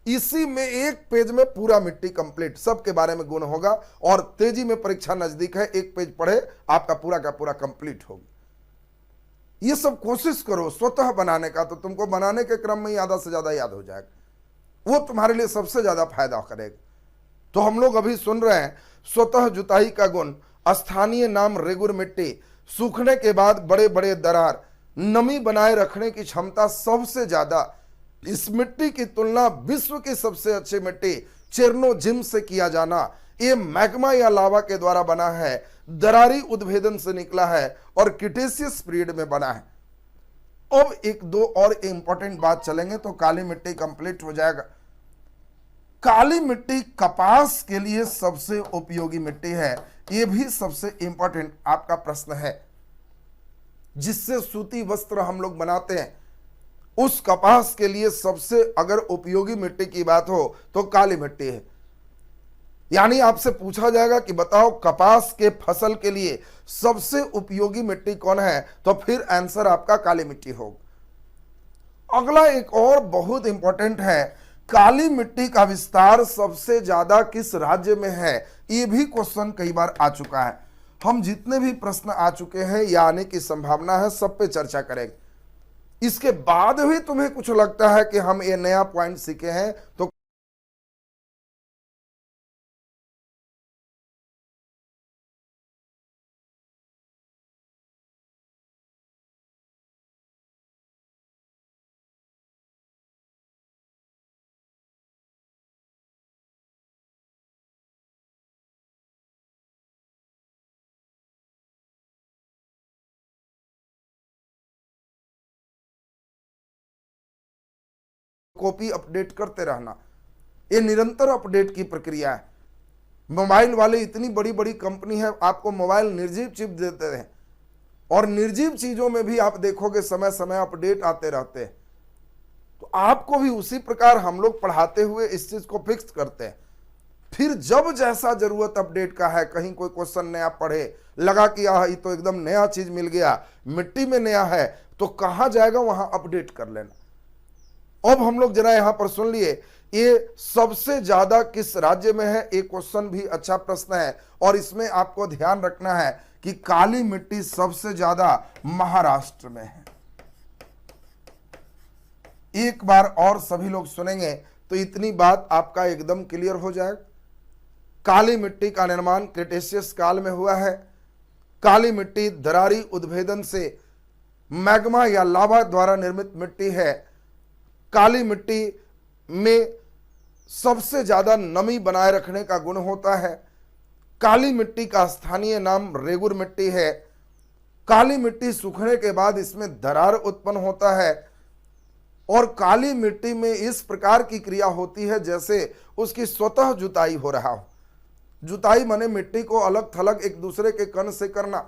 इसी में एक पेज में पूरा मिट्टी कंप्लीट, सबके बारे में गुण होगा। और तेजी में परीक्षा नजदीक है, एक पेज पढ़े आपका पूरा का पूरा कंप्लीट होगा। ये सब कोशिश करो स्वतः बनाने का, तो तुमको बनाने के क्रम में आधा से ज्यादा याद हो जाएगा, वो तुम्हारे लिए सबसे ज्यादा फायदा करेगा। तो हम लोग अभी सुन रहे हैं स्वतः जुताई का गुण, स्थानीय नाम रेगुर मिट्टी, सूखने के बाद बड़े बड़े दरार, नमी बनाए रखने की क्षमता सबसे ज्यादा। इस मिट्टी की तुलना विश्व की सबसे अच्छी मिट्टी चेरनोजिम से किया जाना। ये मैग्मा या लावा के द्वारा बना है, दरारी उद्भेदन से निकला है और क्रिटेशियस पीरियड में बना है। अब एक दो और इंपॉर्टेंट बात चलेंगे तो काली मिट्टी कंप्लीट हो जाएगा। काली मिट्टी कपास के लिए सबसे उपयोगी मिट्टी है, यह भी सबसे इंपॉर्टेंट आपका प्रश्न है। जिससे सूती वस्त्र हम लोग बनाते हैं, उस कपास के लिए सबसे अगर उपयोगी मिट्टी की बात हो तो काली मिट्टी है। यानी आपसे पूछा जाएगा कि बताओ कपास के फसल के लिए सबसे उपयोगी मिट्टी कौन है, तो फिर आंसर आपका काली मिट्टी होगा। अगला एक और बहुत इंपॉर्टेंट है, काली मिट्टी का विस्तार सबसे ज्यादा किस राज्य में है। यह भी क्वेश्चन कई बार आ चुका है। हम जितने भी प्रश्न आ चुके हैं या आने की संभावना है, सब पे चर्चा करेंगे। इसके बाद भी तुम्हें कुछ लगता है कि हम ये नया पॉइंट सीखे हैं तो कॉपी अपडेट करते रहना, ये निरंतर अपडेट की प्रक्रिया है। मोबाइल वाले इतनी बड़ी बड़ी कंपनी है, आपको मोबाइल निर्जीव चिप देते हैं और निर्जीव चीजों में भी आप देखोगे समय समय अपडेट आते रहते हैं। तो आपको भी उसी प्रकार हम लोग पढ़ाते हुए इस चीज को फिक्स करते हैं। फिर जब जैसा जरूरत अपडेट का है, कहीं कोई क्वेश्चन नया पढ़े, लगा कि ये तो एकदम नया चीज मिल गया, मिट्टी में नया है, तो कहां जाएगा वहां अपडेट कर लेना। अब हम लोग जरा यहां पर सुन लिए, ये सबसे ज्यादा किस राज्य में है, एक क्वेश्चन भी अच्छा प्रश्न है। और इसमें आपको ध्यान रखना है कि काली मिट्टी सबसे ज्यादा महाराष्ट्र में है। एक बार और सभी लोग सुनेंगे तो इतनी बात आपका एकदम क्लियर हो जाएगा। काली मिट्टी का निर्माण क्रिटेशियस काल में हुआ है। काली मिट्टी दरारी उद्भेदन से मैग्मा या लावा द्वारा निर्मित मिट्टी है। काली मिट्टी में सबसे ज्यादा नमी बनाए रखने का गुण होता है। काली मिट्टी का स्थानीय नाम रेगुर मिट्टी है। काली मिट्टी सूखने के बाद इसमें दरार उत्पन्न होता है और काली मिट्टी में इस प्रकार की क्रिया होती है जैसे उसकी स्वतः जुताई हो रहा हो। जुताई माने मिट्टी को अलग थलग एक दूसरे के कण से करना।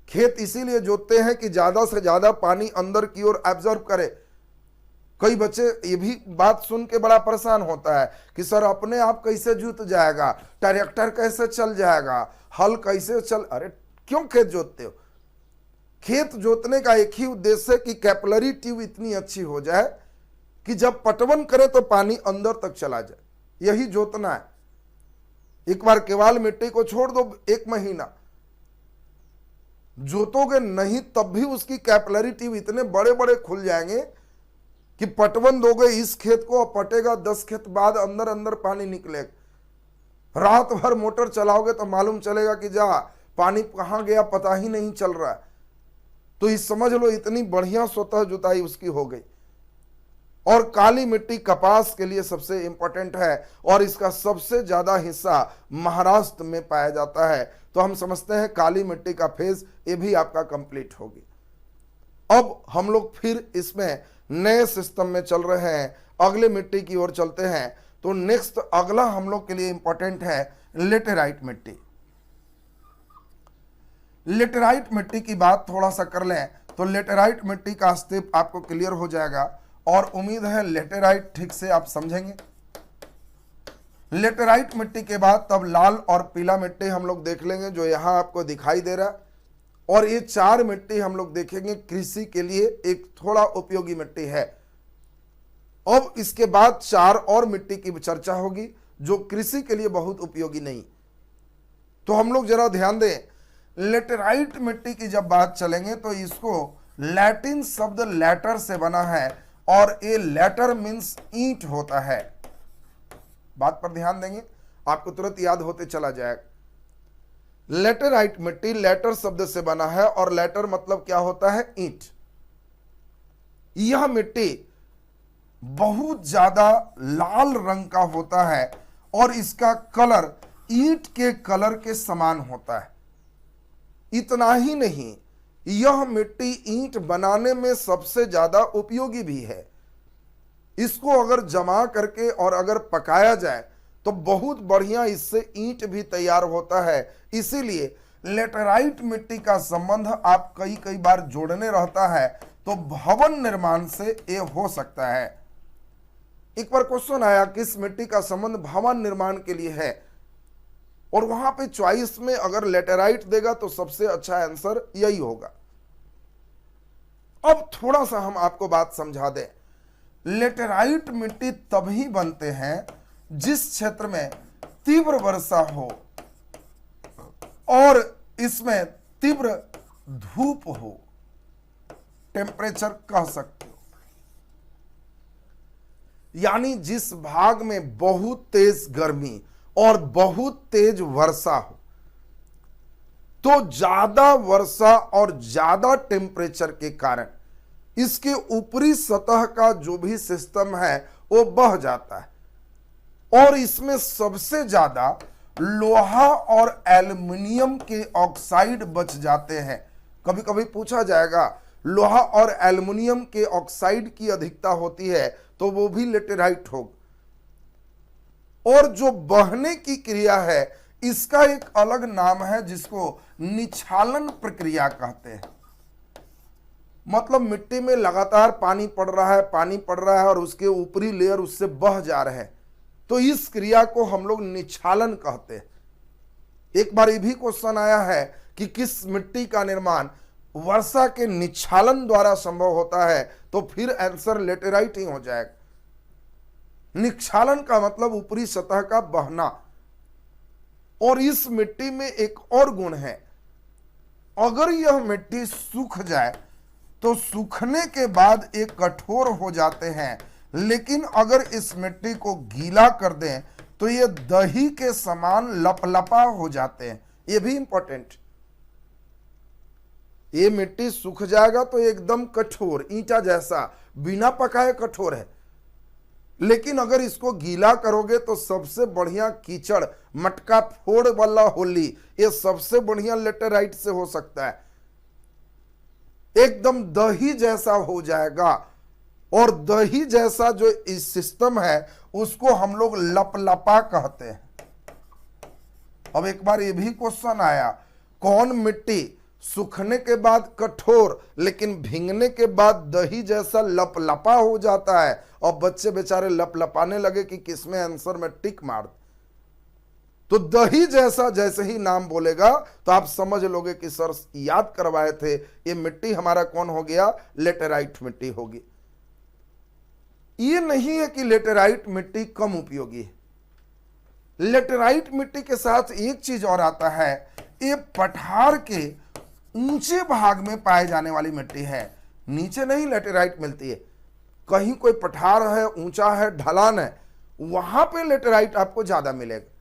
खेत इसीलिए जोतते हैं कि ज्यादा से ज्यादा पानी अंदर की ओर एब्जॉर्ब करे। कई बच्चे ये भी बात सुन के बड़ा परेशान होता है कि सर अपने आप कैसे जुत जाएगा, ट्रैक्टर कैसे चल जाएगा, हल कैसे चल। अरे क्यों खेत जोतते हो? खेत जोतने का एक ही उद्देश्य है कि कैपिलरी ट्यूब इतनी अच्छी हो जाए कि जब पटवन करे तो पानी अंदर तक चला जाए, यही जोतना है। एक बार केवल मिट्टी को छोड़ दो, एक महीना जोतोगे नहीं तब भी उसकी कैपिलरी ट्यूब इतने बड़े बड़े खुल जाएंगे कि पटवन दोगे इस खेत को, पटेगा 10 खेत बाद अंदर अंदर पानी निकलेगा। रात भर मोटर चलाओगे तो मालूम चलेगा कि जा पानी कहां गया पता ही नहीं चल रहा है। तो इस समझ लो इतनी बढ़िया स्वतः जुताई उसकी हो गई। और काली मिट्टी कपास के लिए सबसे इंपॉर्टेंट है और इसका सबसे ज्यादा हिस्सा महाराष्ट्र में पाया जाता है। तो हम समझते हैं काली मिट्टी का फेज ये भी आपका कंप्लीट होगी। अब हम लोग फिर इसमें नए सिस्टम में चल रहे हैं, अगले मिट्टी की ओर चलते हैं। तो नेक्स्ट अगला हम लोग के लिए इंपॉर्टेंट है लेटेराइट मिट्टी। लेटेराइट मिट्टी की बात थोड़ा सा कर लें तो लेटेराइट मिट्टी का स्टेप आपको क्लियर हो जाएगा और उम्मीद है लेटेराइट ठीक से आप समझेंगे। लेटेराइट मिट्टी के बाद तब लाल और पीला मिट्टी हम लोग देख लेंगे जो यहां आपको दिखाई दे रहा है। और ये 4 मिट्टी हम लोग देखेंगे कृषि के लिए एक थोड़ा उपयोगी मिट्टी है। अब इसके बाद 4 और मिट्टी की चर्चा होगी जो कृषि के लिए बहुत उपयोगी नहीं। तो हम लोग जरा ध्यान दें, लेटेराइट मिट्टी की जब बात चलेंगे तो इसको लैटिन शब्द लेटर से बना है और ये लेटर मीन्स ईंट होता है। बात पर ध्यान देंगे, आपको तुरंत याद होते चला जाएगा। लेटेराइट मिट्टी लेटर शब्द से बना है और लेटर मतलब क्या होता है? ईंट। यह मिट्टी बहुत ज्यादा लाल रंग का होता है और इसका कलर ईंट के कलर के समान होता है। इतना ही नहीं, यह मिट्टी ईंट बनाने में सबसे ज्यादा उपयोगी भी है। इसको अगर जमा करके और अगर पकाया जाए तो बहुत बढ़िया इससे ईंट भी तैयार होता है। इसीलिए लेटेराइट मिट्टी का संबंध आप कई बार जोड़ने रहता है तो भवन निर्माण से ये हो सकता है। एक बार क्वेश्चन आया किस मिट्टी का संबंध भवन निर्माण के लिए है, और वहां पे चॉइस में अगर लेटेराइट देगा तो सबसे अच्छा आंसर यही होगा। अब थोड़ा सा हम आपको बात समझा दें। लेटेराइट मिट्टी तभी बनते हैं जिस क्षेत्र में तीव्र वर्षा हो और इसमें तीव्र धूप हो, टेम्परेचर कह सकते हो। यानी जिस भाग में बहुत तेज गर्मी और बहुत तेज वर्षा हो, तो ज्यादा वर्षा और ज्यादा टेम्परेचर के कारण इसके ऊपरी सतह का जो भी सिस्टम है वो बह जाता है और इसमें सबसे ज्यादा लोहा और एल्युमिनियम के ऑक्साइड बच जाते हैं। कभी कभी पूछा जाएगा लोहा और एल्युमिनियम के ऑक्साइड की अधिकता होती है तो वो भी लेटेराइट होगा। और जो बहने की क्रिया है इसका एक अलग नाम है जिसको निछालन प्रक्रिया कहते हैं। मतलब मिट्टी में लगातार पानी पड़ रहा है और उसके ऊपरी लेयर उससे बह जा रहे हैं, तो इस क्रिया को हम लोग निछालन कहते हैं। एक बार ये भी क्वेश्चन आया है कि किस मिट्टी का निर्माण वर्षा के निछालन द्वारा संभव होता है, तो फिर आंसर लेटेराइट ही हो जाएगा। निक्षालन का मतलब ऊपरी सतह का बहना। और इस मिट्टी में एक और गुण है, अगर यह मिट्टी सूख जाए तो सूखने के बाद एक कठोर हो जाते हैं, लेकिन अगर इस मिट्टी को गीला कर दें तो ये दही के समान लपलपा हो जाते हैं। ये भी इंपॉर्टेंट। ये मिट्टी सूख जाएगा तो एकदम कठोर ईंटा जैसा बिना पकाए कठोर है, लेकिन अगर इसको गीला करोगे तो सबसे बढ़िया कीचड़ मटका फोड़ वाला होली, ये सबसे बढ़िया लेटेराइट से हो सकता है। एकदम दही जैसा हो जाएगा और दही जैसा जो इस सिस्टम है उसको हम लोग लपलपा कहते हैं। अब एक बार ये भी क्वेश्चन आया, कौन मिट्टी सूखने के बाद कठोर लेकिन भींगने के बाद दही जैसा लपलपा हो जाता है? और बच्चे बेचारे लपलपाने लगे कि किसमें आंसर में टिक मार। तो दही जैसा जैसे ही नाम बोलेगा तो आप समझ लोगे कि सर याद करवाए थे, ये मिट्टी हमारा कौन हो गया? लेटेराइट मिट्टी होगी। ये नहीं है कि लेटेराइट मिट्टी कम उपयोगी है। लेटेराइट मिट्टी के साथ एक चीज और आता है, ये पठार के ऊंचे भाग में पाए जाने वाली मिट्टी है। नीचे नहीं लेटेराइट मिलती है। कहीं कोई पठार है, ऊंचा है, ढलान है, वहां पे लेटेराइट आपको ज्यादा मिलेगा।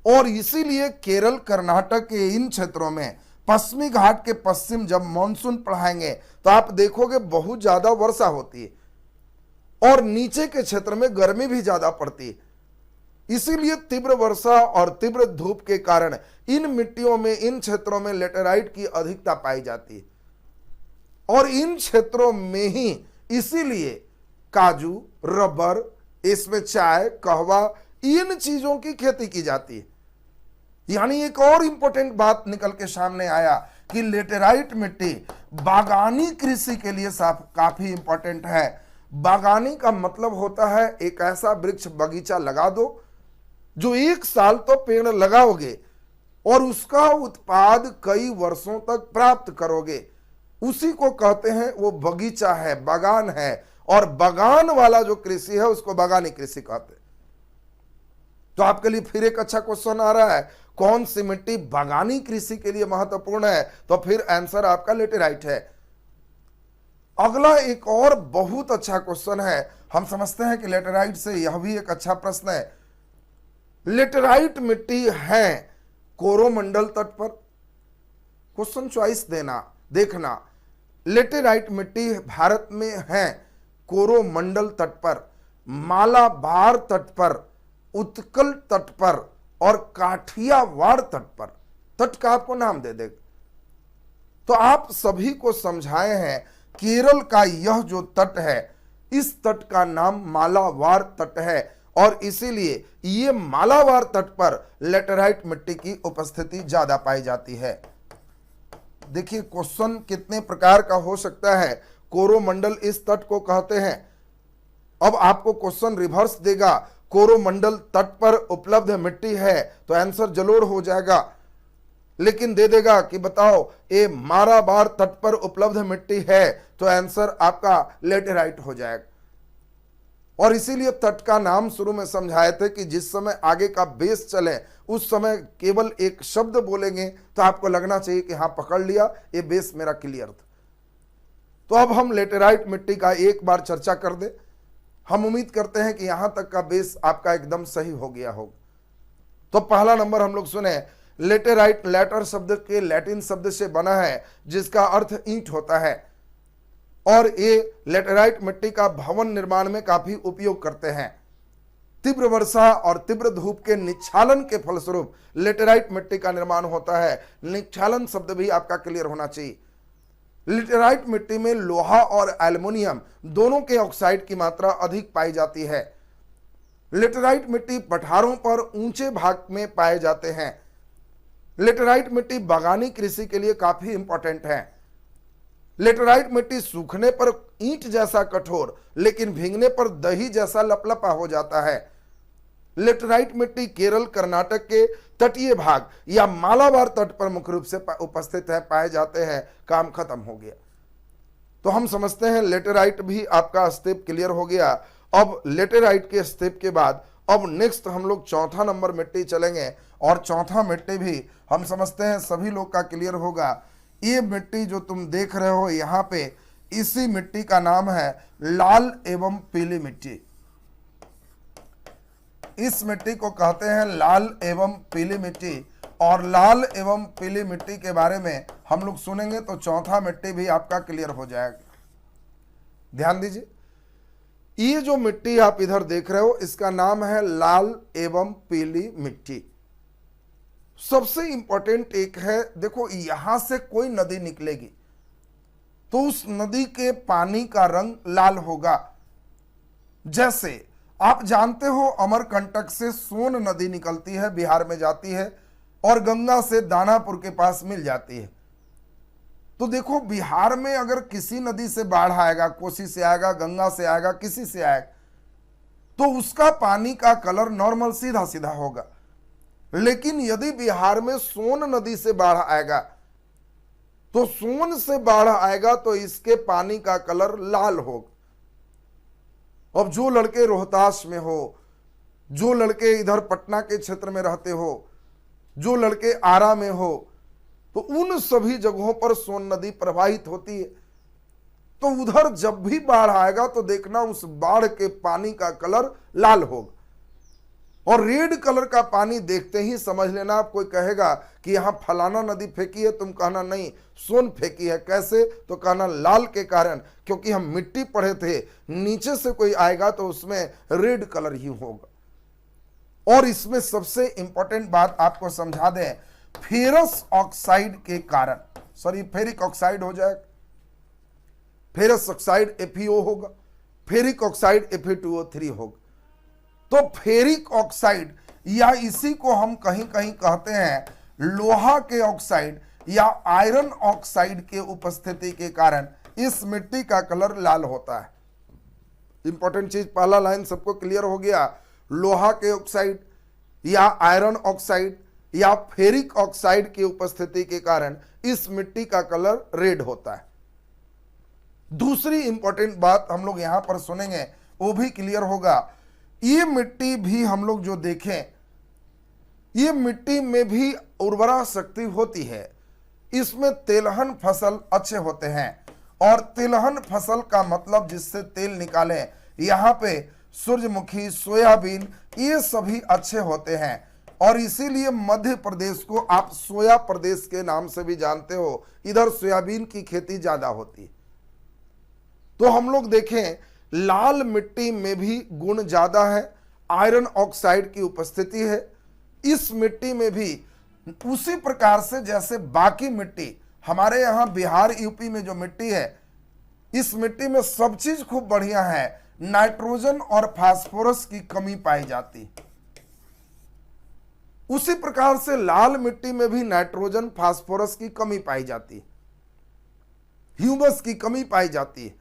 और इसीलिए केरल कर्नाटक के इन क्षेत्रों में पश्चिमी घाट के पश्चिम जब मानसून पढ़ाएंगे तो आप देखोगे बहुत ज्यादा वर्षा होती है और नीचे के क्षेत्र में गर्मी भी ज्यादा पड़ती है। इसीलिए तीव्र वर्षा और तीव्र धूप के कारण इन मिट्टियों में, इन क्षेत्रों में लेटेराइट की अधिकता पाई जाती है। और इन क्षेत्रों में ही इसीलिए काजू, रबर, इसमें चाय, कहवा, इन चीजों की खेती की जाती है। यानी एक और इंपॉर्टेंट बात निकल के सामने आया कि लेटेराइट मिट्टी बागानी कृषि के लिए काफी इंपॉर्टेंट है। बागानी का मतलब होता है एक ऐसा वृक्ष बगीचा लगा दो जो 1 साल तो पेड़ लगाओगे और उसका उत्पाद कई वर्षों तक प्राप्त करोगे, उसी को कहते हैं वो बगीचा है, बागान है। और बगान वाला जो कृषि है उसको बगानी कृषि कहते हैं। तो आपके लिए फिर एक अच्छा क्वेश्चन आ रहा है, कौन सी मिट्टी बगानी कृषि के लिए महत्वपूर्ण है? तो फिर आंसर आपका लेटेराइट है। अगला एक और बहुत अच्छा क्वेश्चन है, हम समझते हैं कि लेटेराइट से यह भी एक अच्छा प्रश्न है। लेटेराइट मिट्टी है कोरोमंडल तट पर? क्वेश्चन चॉइस देखना। लेटेराइट मिट्टी भारत में है कोरोमंडल तट पर, मालाबार तट पर, उत्कल तट पर और काठियावाड़ तट पर। तट का आपको नाम दे दे। तो आप सभी को समझाए हैं केरल का यह जो तट है, इस तट का नाम मालाबार तट है और इसीलिए ये मालाबार तट पर लेटेराइट मिट्टी की उपस्थिति ज्यादा पाई जाती है। देखिए क्वेश्चन कितने प्रकार का हो सकता है। कोरोमंडल इस तट को कहते हैं। अब आपको क्वेश्चन रिवर्स देगा, कोरोमंडल तट पर उपलब्ध मिट्टी है तो आंसर जलोढ़ हो जाएगा, लेकिन दे देगा कि बताओ ये मालाबार तट पर उपलब्ध मिट्टी है तो आंसर आपका लेटेराइट हो जाएगा। और इसीलिए तट का नाम शुरू में समझाए थे कि जिस समय आगे का बेस चले उस समय केवल एक शब्द बोलेंगे तो आपको लगना चाहिए कि हाँ पकड़ लिया, ये बेस मेरा क्लियर था। तो अब हम लेटेराइट मिट्टी का एक बार चर्चा कर दे। हम उम्मीद करते हैं कि यहां तक का बेस आपका एकदम सही हो गया होगा। तो पहला नंबर हम लोग सुने, लेटेराइट लेटर शब्द के लैटिन शब्द से बना है जिसका अर्थ ईंट होता है और ये लेटेराइट मिट्टी का भवन निर्माण में काफी उपयोग करते हैं। तीव्र वर्षा और तीव्र धूप के निक्षालन के फलस्वरूप लेटेराइट मिट्टी का निर्माण होता है। निक्षालन शब्द भी आपका क्लियर होना चाहिए। लेटेराइट मिट्टी में लोहा और एल्युमिनियम दोनों के ऑक्साइड की मात्रा अधिक पाई जाती है। लेटेराइट मिट्टी पठारों पर ऊंचे भाग में पाए जाते हैं। लेटेराइट मिट्टी बागानी कृषि के लिए काफी इंपॉर्टेंट है। लेटेराइट मिट्टी सूखने पर ईंट जैसा कठोर लेकिन भीगने पर दही जैसा लपलपा हो जाता है। लेटेराइट मिट्टी केरल कर्नाटक के तटीय भाग या मालाबार तट पर मुख्य रूप से उपस्थित है, पाए जाते हैं। काम खत्म हो गया। तो हम समझते हैं लेटेराइट भी आपका स्टेप क्लियर हो गया। अब लेटेराइट के स्टेप के बाद अब नेक्स्ट हम लोग चौथा नंबर मिट्टी चलेंगे और चौथा मिट्टी भी हम समझते हैं सभी लोग का क्लियर होगा। ये मिट्टी जो तुम देख रहे हो यहाँ पे, इसी मिट्टी का नाम है लाल एवं पीली मिट्टी। इस मिट्टी को कहते हैं लाल एवं पीली मिट्टी। और लाल एवं पीली मिट्टी के बारे में हम लोग सुनेंगे तो चौथा मिट्टी भी आपका क्लियर हो जाएगा। ध्यान दीजिए, ये जो मिट्टी आप इधर देख रहे हो इसका नाम है लाल एवं पीली मिट्टी। सबसे इंपॉर्टेंट एक है, देखो यहां से कोई नदी निकलेगी तो उस नदी के पानी का रंग लाल होगा। जैसे आप जानते हो अमरकंटक से सोन नदी निकलती है, बिहार में जाती है और गंगा से दानापुर के पास मिल जाती है। तो देखो बिहार में अगर किसी नदी से बाढ़ आएगा, कोसी से आएगा, गंगा से आएगा, किसी से आएगा, तो उसका पानी का कलर नॉर्मल सीधा सीधा होगा। लेकिन यदि बिहार में सोन नदी से बाढ़ आएगा तो सोन से बाढ़ आएगा तो इसके पानी का कलर लाल होगा। अब जो लड़के रोहतास में हो, जो लड़के इधर पटना के क्षेत्र में रहते हो, जो लड़के आरा में हो, तो उन सभी जगहों पर सोन नदी प्रवाहित होती है। तो उधर जब भी बाढ़ आएगा तो देखना उस बाढ़ के पानी का कलर लाल होगा। और रेड कलर का पानी देखते ही समझ लेना, आप कोई कहेगा कि यहां फलाना नदी फेंकी है, तुम कहना नहीं सोन फेंकी है। कैसे? तो कहना लाल के कारण, क्योंकि हम मिट्टी पढ़े थे, नीचे से कोई आएगा तो उसमें रेड कलर ही होगा। और इसमें सबसे इंपॉर्टेंट बात आपको समझा दें, फेरस ऑक्साइड के कारण, सॉरी फेरिक ऑक्साइड हो जाएगा, फेरस ऑक्साइड FeO होगा, फेरिक ऑक्साइड Fe2O3 होगा। तो फेरिक ऑक्साइड या इसी को हम कहीं कहीं कहते हैं लोहा के ऑक्साइड या आयरन ऑक्साइड के उपस्थिति के कारण इस मिट्टी का कलर लाल होता है। इंपॉर्टेंट चीज, पहला लाइन सबको क्लियर हो गया। लोहा के ऑक्साइड या आयरन ऑक्साइड या फेरिक ऑक्साइड की उपस्थिति के कारण इस मिट्टी का कलर रेड होता है। दूसरी इंपॉर्टेंट बात हम लोग यहां पर सुनेंगे, वो भी क्लियर होगा। ये मिट्टी भी हम लोग जो देखें, ये मिट्टी में भी उर्वरा शक्ति होती है। इसमें तेलहन फसल अच्छे होते हैं, और तिलहन फसल का मतलब जिससे तेल निकालें, यहाँ पे सूरजमुखी, सोयाबीन, ये सभी अच्छे होते हैं। और इसीलिए मध्य प्रदेश को आप सोया प्रदेश के नाम से भी जानते हो, इधर सोयाबीन की खेती ज्यादा होती है। तो हम लोग देखें, लाल मिट्टी में भी गुण ज्यादा है, आयरन ऑक्साइड की उपस्थिति है इस मिट्टी में भी। उसी प्रकार से जैसे बाकी मिट्टी हमारे यहां बिहार यूपी में जो मिट्टी है, इस मिट्टी में सब चीज खूब बढ़िया है, नाइट्रोजन और फास्फोरस की कमी पाई जाती। उसी प्रकार से लाल मिट्टी में भी नाइट्रोजन फास्फोरस की कमी पाई जाती, ह्यूमस की कमी पाई जाती है।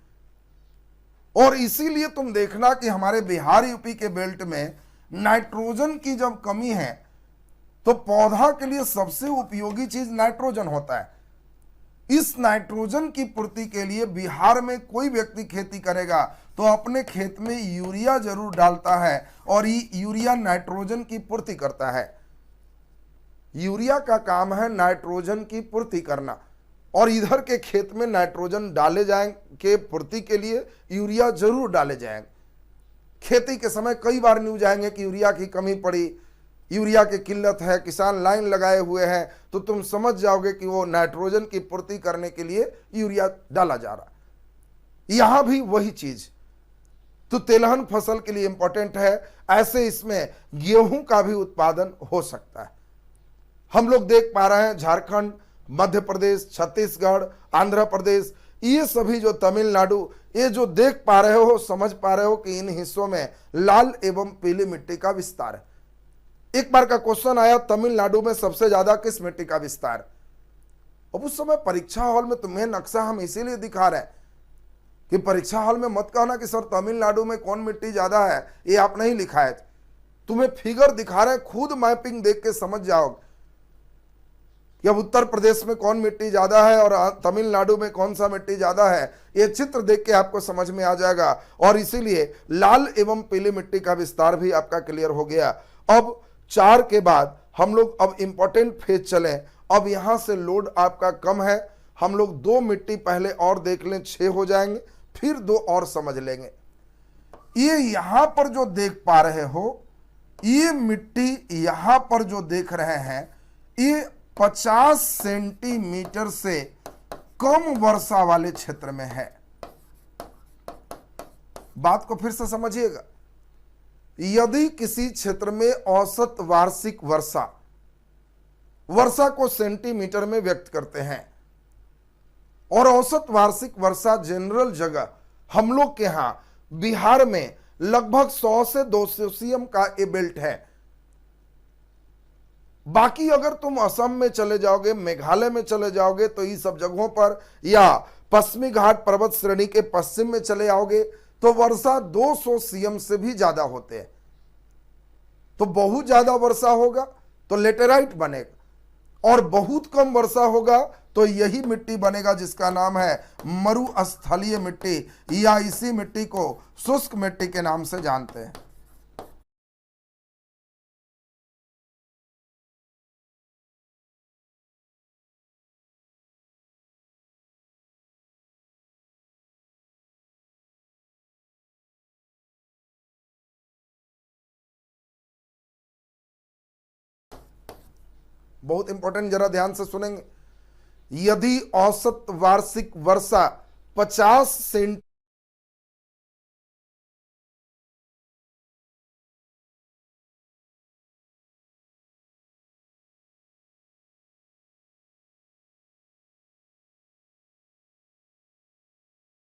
और इसीलिए तुम देखना कि हमारे बिहार यूपी के बेल्ट में नाइट्रोजन की जब कमी है, तो पौधा के लिए सबसे उपयोगी चीज नाइट्रोजन होता है। इस नाइट्रोजन की पूर्ति के लिए बिहार में कोई व्यक्ति खेती करेगा तो अपने खेत में यूरिया जरूर डालता है, और ये यूरिया नाइट्रोजन की पूर्ति करता है। यूरिया का काम है नाइट्रोजन की पूर्ति करना, और इधर के खेत में नाइट्रोजन डाले जाएंगे पूर्ति के लिए यूरिया जरूर डाले जाएंगे। खेती के समय कई बार न्यूज आएंगे कि यूरिया की कमी पड़ी, यूरिया की किल्लत है, किसान लाइन लगाए हुए हैं, तो तुम समझ जाओगे कि वो नाइट्रोजन की पूर्ति करने के लिए यूरिया डाला जा रहा है। यहां भी वही चीज तो तेलहन फसल के लिए इंपॉर्टेंट है। ऐसे इसमें गेहूं का भी उत्पादन हो सकता है। हम लोग देख पा रहे हैं झारखंड, मध्य प्रदेश, छत्तीसगढ़, आंध्र प्रदेश, ये सभी जो तमिलनाडु, ये जो देख पा रहे हो, समझ पा रहे हो कि इन हिस्सों में लाल एवं पीली मिट्टी का विस्तार है। एक बार का क्वेश्चन आया, तमिलनाडु में सबसे ज्यादा किस मिट्टी का विस्तार? अब उस समय परीक्षा हॉल में तुम्हें नक्शा हम इसीलिए दिखा रहे हैं कि परीक्षा हॉल में मत कहना कि सर तमिलनाडु में कौन मिट्टी ज्यादा है, ये आप नहीं लिखा है। तुम्हें फिगर दिखा रहे हैं, खुद मैपिंग देख के समझ जाओगे कि अब उत्तर प्रदेश में कौन मिट्टी ज्यादा है और तमिलनाडु में कौन सा मिट्टी ज्यादा है। ये चित्र देख के आपको समझ में आ जाएगा। और इसीलिए लाल एवं पीली मिट्टी का विस्तार भी आपका क्लियर हो गया। अब 4 के बाद हम लोग अब इंपॉर्टेंट फेज चले। अब यहां से लोड आपका कम है, हम लोग 2 मिट्टी पहले और देख लें, 6 हो जाएंगे, फिर 2 और समझ लेंगे। ये यहां पर जो देख पा रहे हो, ये मिट्टी यहां पर जो देख रहे हैं, ये 50 सेंटीमीटर से कम वर्षा वाले क्षेत्र में है। बात को फिर से समझिएगा। यदि किसी क्षेत्र में औसत वार्षिक वर्षा को सेंटीमीटर में व्यक्त करते हैं, और औसत वार्षिक वर्षा जनरल जगह हम लोग के यहां बिहार में लगभग 100 से 200 सीएम का ये बेल्ट है। बाकी अगर तुम असम में चले जाओगे, मेघालय में चले जाओगे, तो इस सब जगहों पर, या पश्चिमी घाट पर्वत श्रेणी के पश्चिम में चले आओगे, तो वर्षा 200 सीएम से भी ज्यादा होते हैं। तो बहुत ज्यादा वर्षा होगा तो लेटेराइट बनेगा, और बहुत कम वर्षा होगा तो यही मिट्टी बनेगा जिसका नाम है मरुस्थलीय मिट्टी, या इसी मिट्टी को शुष्क मिट्टी के नाम से जानते हैं। बहुत इंपॉर्टेंट, जरा ध्यान से सुनेंगे। यदि औसत वार्षिक वर्षा 50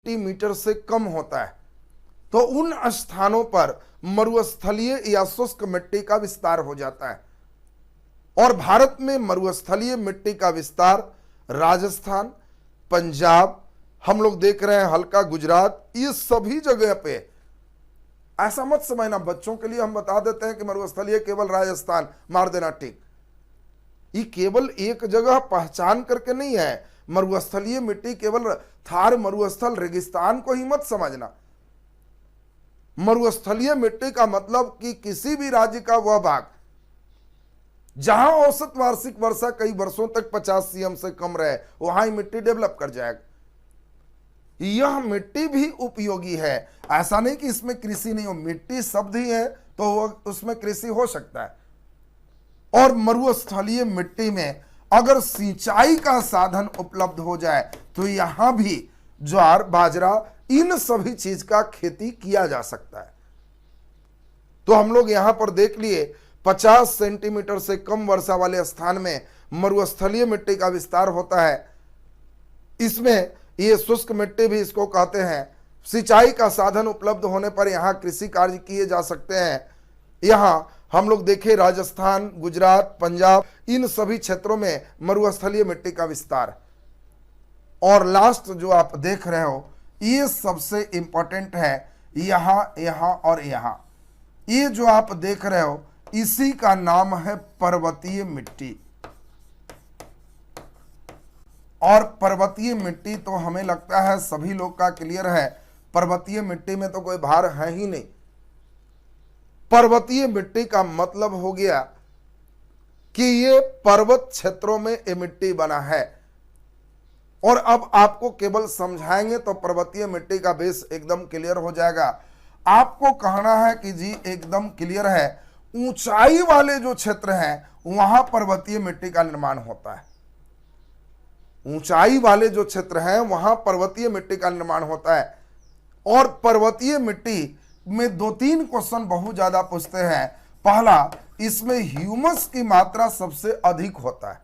सेंटीमीटर से कम होता है, तो उन स्थानों पर मरुस्थलीय या शुष्क मिट्टी का विस्तार हो जाता है। और भारत में मरुस्थलीय मिट्टी का विस्तार राजस्थान, पंजाब, हम लोग देख रहे हैं हल्का गुजरात, ये सभी जगह पे। ऐसा मत समझना, बच्चों के लिए हम बता देते हैं कि मरुस्थलीय केवल राजस्थान, मार देना ठीक। ये केवल एक जगह पहचान करके नहीं है, मरुस्थलीय मिट्टी केवल थार मरुस्थल रेगिस्तान को ही मत समझना। मरुस्थलीय मिट्टी का मतलब कि किसी भी राज्य का वह भाग जहां औसत वार्षिक वर्षा कई वर्षों तक 50 सीएम से कम रहे, वहां ही मिट्टी डेवलप कर जाएगा। यह मिट्टी भी उपयोगी है, ऐसा नहीं कि इसमें कृषि नहीं हो, मिट्टी शब्द ही है तो उसमें कृषि हो सकता है। और मरुस्थलीय मिट्टी में अगर सिंचाई का साधन उपलब्ध हो जाए तो यहां भी ज्वार, बाजरा, इन सभी चीज का खेती किया जा सकता है। तो हम लोग यहां पर देख लिए 50 सेंटीमीटर से कम वर्षा वाले स्थान में मरुस्थलीय मिट्टी का विस्तार होता है। इसमें ये शुष्क मिट्टी भी इसको कहते हैं। सिंचाई का साधन उपलब्ध होने पर यहां कृषि कार्य किए जा सकते हैं। यहां हम लोग देखें राजस्थान, गुजरात, पंजाब, इन सभी क्षेत्रों में मरुस्थलीय मिट्टी का विस्तार। और लास्ट जो आप देख रहे हो ये सबसे इंपॉर्टेंट है, यहां, यहां और यहां, ये जो आप देख रहे हो इसी का नाम है पर्वतीय मिट्टी। और पर्वतीय मिट्टी तो हमें लगता है सभी लोग का क्लियर है, पर्वतीय मिट्टी में तो कोई भार है ही नहीं। पर्वतीय मिट्टी का मतलब हो गया कि ये पर्वत क्षेत्रों में ये मिट्टी बना है। और अब आपको केवल समझाएंगे तो पर्वतीय मिट्टी का बेस एकदम क्लियर हो जाएगा। आपको कहना है कि जी एकदम क्लियर है, ऊंचाई वाले जो क्षेत्र हैं वहां पर्वतीय मिट्टी का निर्माण होता है। ऊंचाई वाले जो क्षेत्र हैं वहां पर्वतीय मिट्टी का निर्माण होता है। और पर्वतीय मिट्टी में 2-3 क्वेश्चन बहुत ज्यादा पूछते हैं। पहला, इसमें ह्यूमस की मात्रा सबसे अधिक होता है,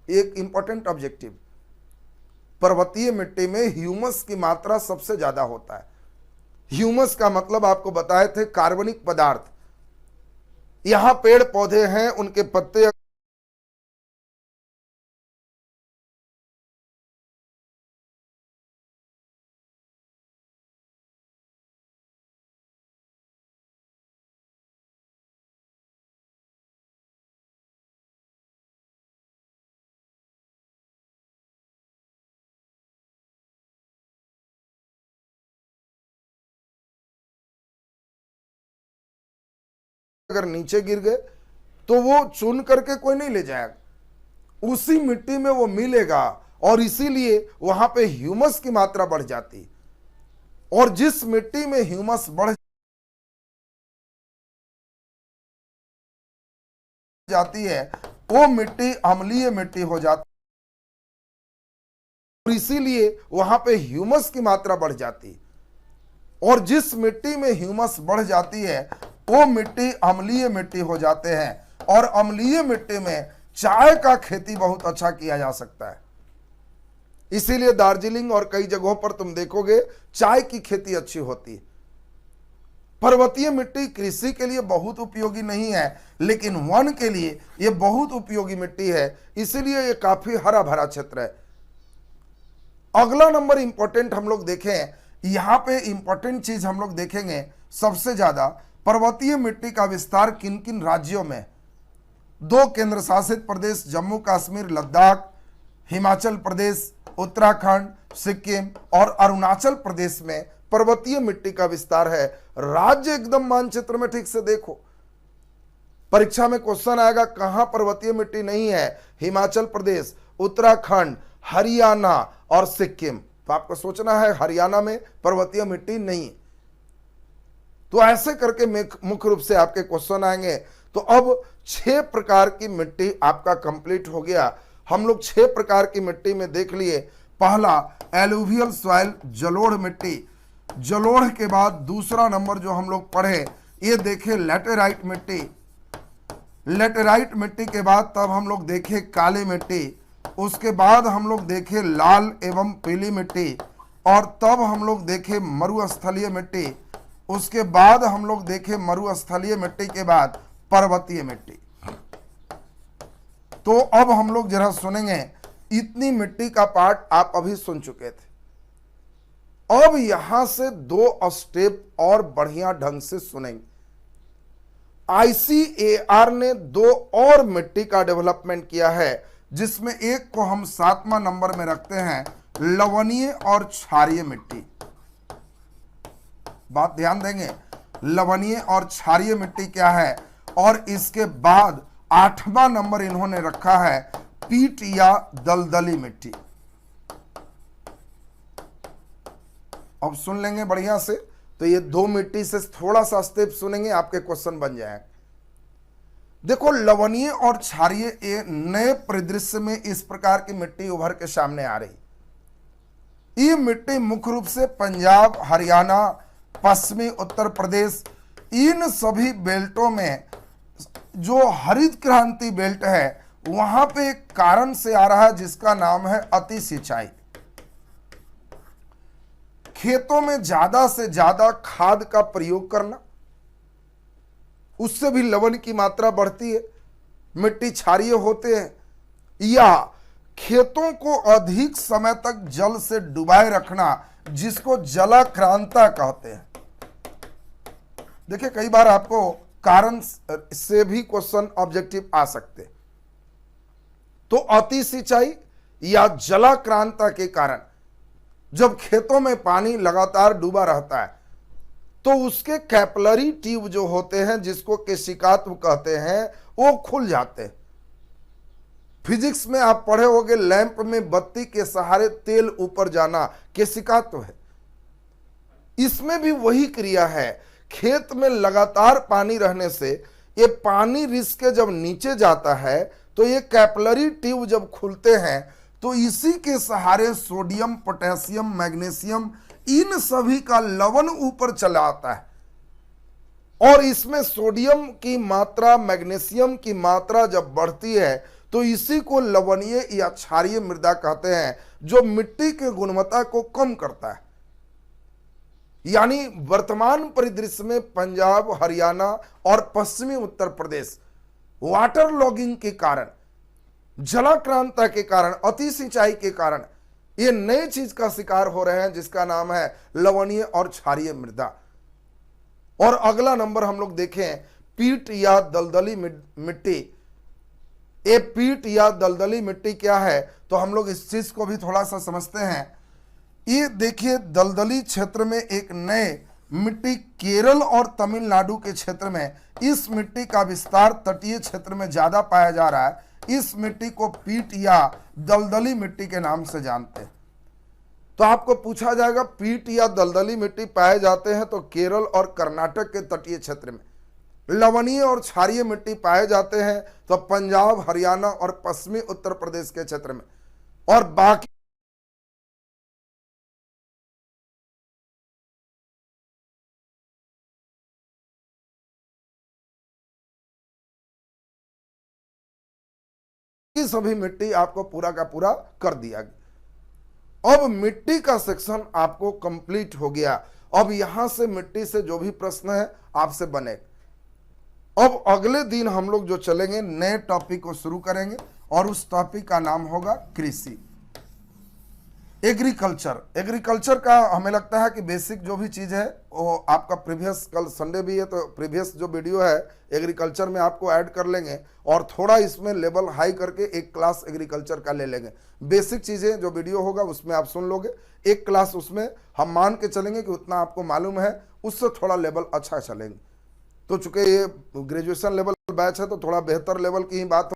एक इंपॉर्टेंट ऑब्जेक्टिव। पर्वतीय मिट्टी में ह्यूमस की मात्रा सबसे ज्यादा होता है। ह्यूमस का मतलब आपको बताए थे कार्बनिक पदार्थ। यहां पेड़ पौधे हैं, उनके पत्ते अगर नीचे गिर गए तो वो चुन करके कोई नहीं ले जाएगा, उसी मिट्टी में वो मिलेगा। और इसीलिए वहां पे ह्यूमस की मात्रा बढ़ जाती। और जिस मिट्टी में ह्यूमस बढ़ जाती है वो मिट्टी अम्लीय मिट्टी हो जाती है, इसीलिए वहां पे ह्यूमस की मात्रा बढ़ जाती। और जिस मिट्टी में ह्यूमस बढ़ जाती है वो मिट्टी अम्लीय मिट्टी हो जाते हैं। और अम्लीय मिट्टी में चाय का खेती बहुत अच्छा किया जा सकता है। इसीलिए दार्जिलिंग और कई जगहों पर तुम देखोगे चाय की खेती अच्छी होती है। पर्वतीय मिट्टी कृषि के लिए बहुत उपयोगी नहीं है, लेकिन वन के लिए यह बहुत उपयोगी मिट्टी है, इसीलिए यह काफी हरा भरा क्षेत्र है। अगला नंबर इंपॉर्टेंट हम लोग देखें, यहां पे इंपॉर्टेंट चीज हम लोग देखेंगे सबसे ज्यादा, पर्वतीय मिट्टी का विस्तार किन किन राज्यों में। 2 केंद्र शासित प्रदेश जम्मू कश्मीर लद्दाख, हिमाचल प्रदेश, उत्तराखंड, सिक्किम और अरुणाचल प्रदेश में पर्वतीय मिट्टी का विस्तार है। राज्य एकदम मानचित्र में ठीक से देखो, परीक्षा में क्वेश्चन आएगा कहां पर्वतीय मिट्टी नहीं है, हिमाचल प्रदेश, उत्तराखंड, हरियाणा और सिक्किम। तो आपको सोचना है हरियाणा में पर्वतीय मिट्टी नहीं। तो ऐसे करके मुख्य रूप से आपके क्वेश्चन आएंगे। तो अब 6 प्रकार की मिट्टी आपका कंप्लीट हो गया। हम लोग 6 प्रकार की मिट्टी में देख लिए। पहला एलुवियल सॉइल, जलोढ़ मिट्टी। जलोढ़ के बाद दूसरा नंबर जो हम लोग पढ़े ये देखे लैटेराइट मिट्टी। लैटेराइट मिट्टी के बाद तब हम लोग देखे काली मिट्टी। उसके बाद हम लोग देखे लाल एवं पीली मिट्टी। और तब हम लोग देखे मरुस्थलीय मिट्टी। उसके बाद हम लोग देखे मरुस्थलीय मिट्टी के बाद पर्वतीय मिट्टी। तो अब हम लोग जरा सुनेंगे, इतनी मिट्टी का पार्ट आप अभी सुन चुके थे। अब यहां से 2 स्टेप और बढ़िया ढंग से सुनेंगे। ICAR ने 2 और मिट्टी का डेवलपमेंट किया है जिसमें एक को हम 7वां नंबर में रखते हैं लवणीय और क्षारीय मिट्टी। बात ध्यान देंगे, लवणीय और क्षारीय मिट्टी क्या है। और इसके बाद 8वां नंबर इन्होंने रखा है पीट या दलदली मिट्टी। अब सुन लेंगे बढ़िया से, तो ये दो मिट्टी से थोड़ा सा स्टेप सुनेंगे, आपके क्वेश्चन बन जाएंगे। देखो, लवणीय और क्षारीय ये नए परिदृश्य में इस प्रकार की मिट्टी उभर के सामने आ रही। ये मिट्टी मुख्य रूप से पंजाब, हरियाणा, पश्चिमी उत्तर प्रदेश, इन सभी बेल्टों में जो हरित क्रांति बेल्ट है वहां पे एक कारण से आ रहा है जिसका नाम है अति सिंचाई। खेतों में ज्यादा से ज्यादा खाद का प्रयोग करना, उससे भी लवण की मात्रा बढ़ती है, मिट्टी क्षारीय होते हैं। या खेतों को अधिक समय तक जल से डुबाए रखना, जिसको जलाक्रांता कहते हैं। देखिए, कई बार आपको कारण से भी क्वेश्चन ऑब्जेक्टिव आ सकते। तो अति सिंचाई या जलाक्रांता के कारण जब खेतों में पानी लगातार डूबा रहता है तो उसके कैपिलरी ट्यूब जो होते हैं, जिसको केशिकात्व कहते हैं, वो खुल जाते हैं। फिजिक्स में आप पढ़े होंगे, लैंप में बत्ती के सहारे तेल ऊपर जाना केशिकात्व है। इसमें भी वही क्रिया है। खेत में लगातार पानी रहने से ये पानी रिस के जब नीचे जाता है तो ये कैपिलरी ट्यूब जब खुलते हैं तो इसी के सहारे सोडियम, पोटेशियम, मैग्नीशियम, इन सभी का लवण ऊपर चला आता है। और इसमें सोडियम की मात्रा, मैग्नीशियम की मात्रा जब बढ़ती है तो इसी को लवणीय या क्षारीय मृदा कहते हैं, जो मिट्टी की गुणवत्ता को कम करता है। यानी वर्तमान परिदृश्य में पंजाब, हरियाणा और पश्चिमी उत्तर प्रदेश वाटर लॉगिंग के कारण, जलाक्रांता के कारण, अति सिंचाई के कारण ये नई चीज का शिकार हो रहे हैं जिसका नाम है लवणीय और क्षारीय मृदा। और अगला नंबर हम लोग देखें, पीट या दलदली मिट्टी। ये पीट या दलदली मिट्टी क्या है, तो हम लोग इस चीज को भी थोड़ा सा समझते हैं। ये देखिए, दलदली क्षेत्र में एक नए मिट्टी केरल और तमिलनाडु के क्षेत्र में इस मिट्टी का विस्तार तटीय क्षेत्र में ज्यादा पाया जा रहा है। इस मिट्टी को पीट या दलदली मिट्टी के नाम से जानते हैं। तो आपको पूछा जाएगा, पीट या दलदली मिट्टी पाए जाते हैं तो केरल और कर्नाटक के तटीय क्षेत्र में। लवणीय और क्षारीय मिट्टी पाए जाते हैं तो पंजाब, हरियाणा और पश्चिमी उत्तर प्रदेश के क्षेत्र में। और बाकी सभी मिट्टी आपको पूरा का पूरा कर दिया गया। अब मिट्टी का सेक्शन आपको कंप्लीट हो गया। अब यहां से मिट्टी से जो भी प्रश्न है आपसे बने। अब अगले दिन हम लोग जो चलेंगे, नए टॉपिक को शुरू करेंगे और उस टॉपिक का नाम होगा कृषि, एग्रीकल्चर। एग्रीकल्चर का हमें लगता है कि बेसिक जो भी चीज़ है वो आपका प्रीवियस, कल संडे भी है तो प्रीवियस जो वीडियो है एग्रीकल्चर में आपको ऐड कर लेंगे और थोड़ा इसमें लेवल हाई करके एक क्लास एग्रीकल्चर का ले लेंगे। बेसिक चीज़ें जो वीडियो होगा उसमें आप सुन लोगे, एक क्लास उसमें हम मान के चलेंगे कि उतना आपको मालूम है, उससे थोड़ा लेवल अच्छा चलेंगे। तो चूंकि ये ग्रेजुएशन लेवल बैच है तो थोड़ा बेहतर लेवल की ही बात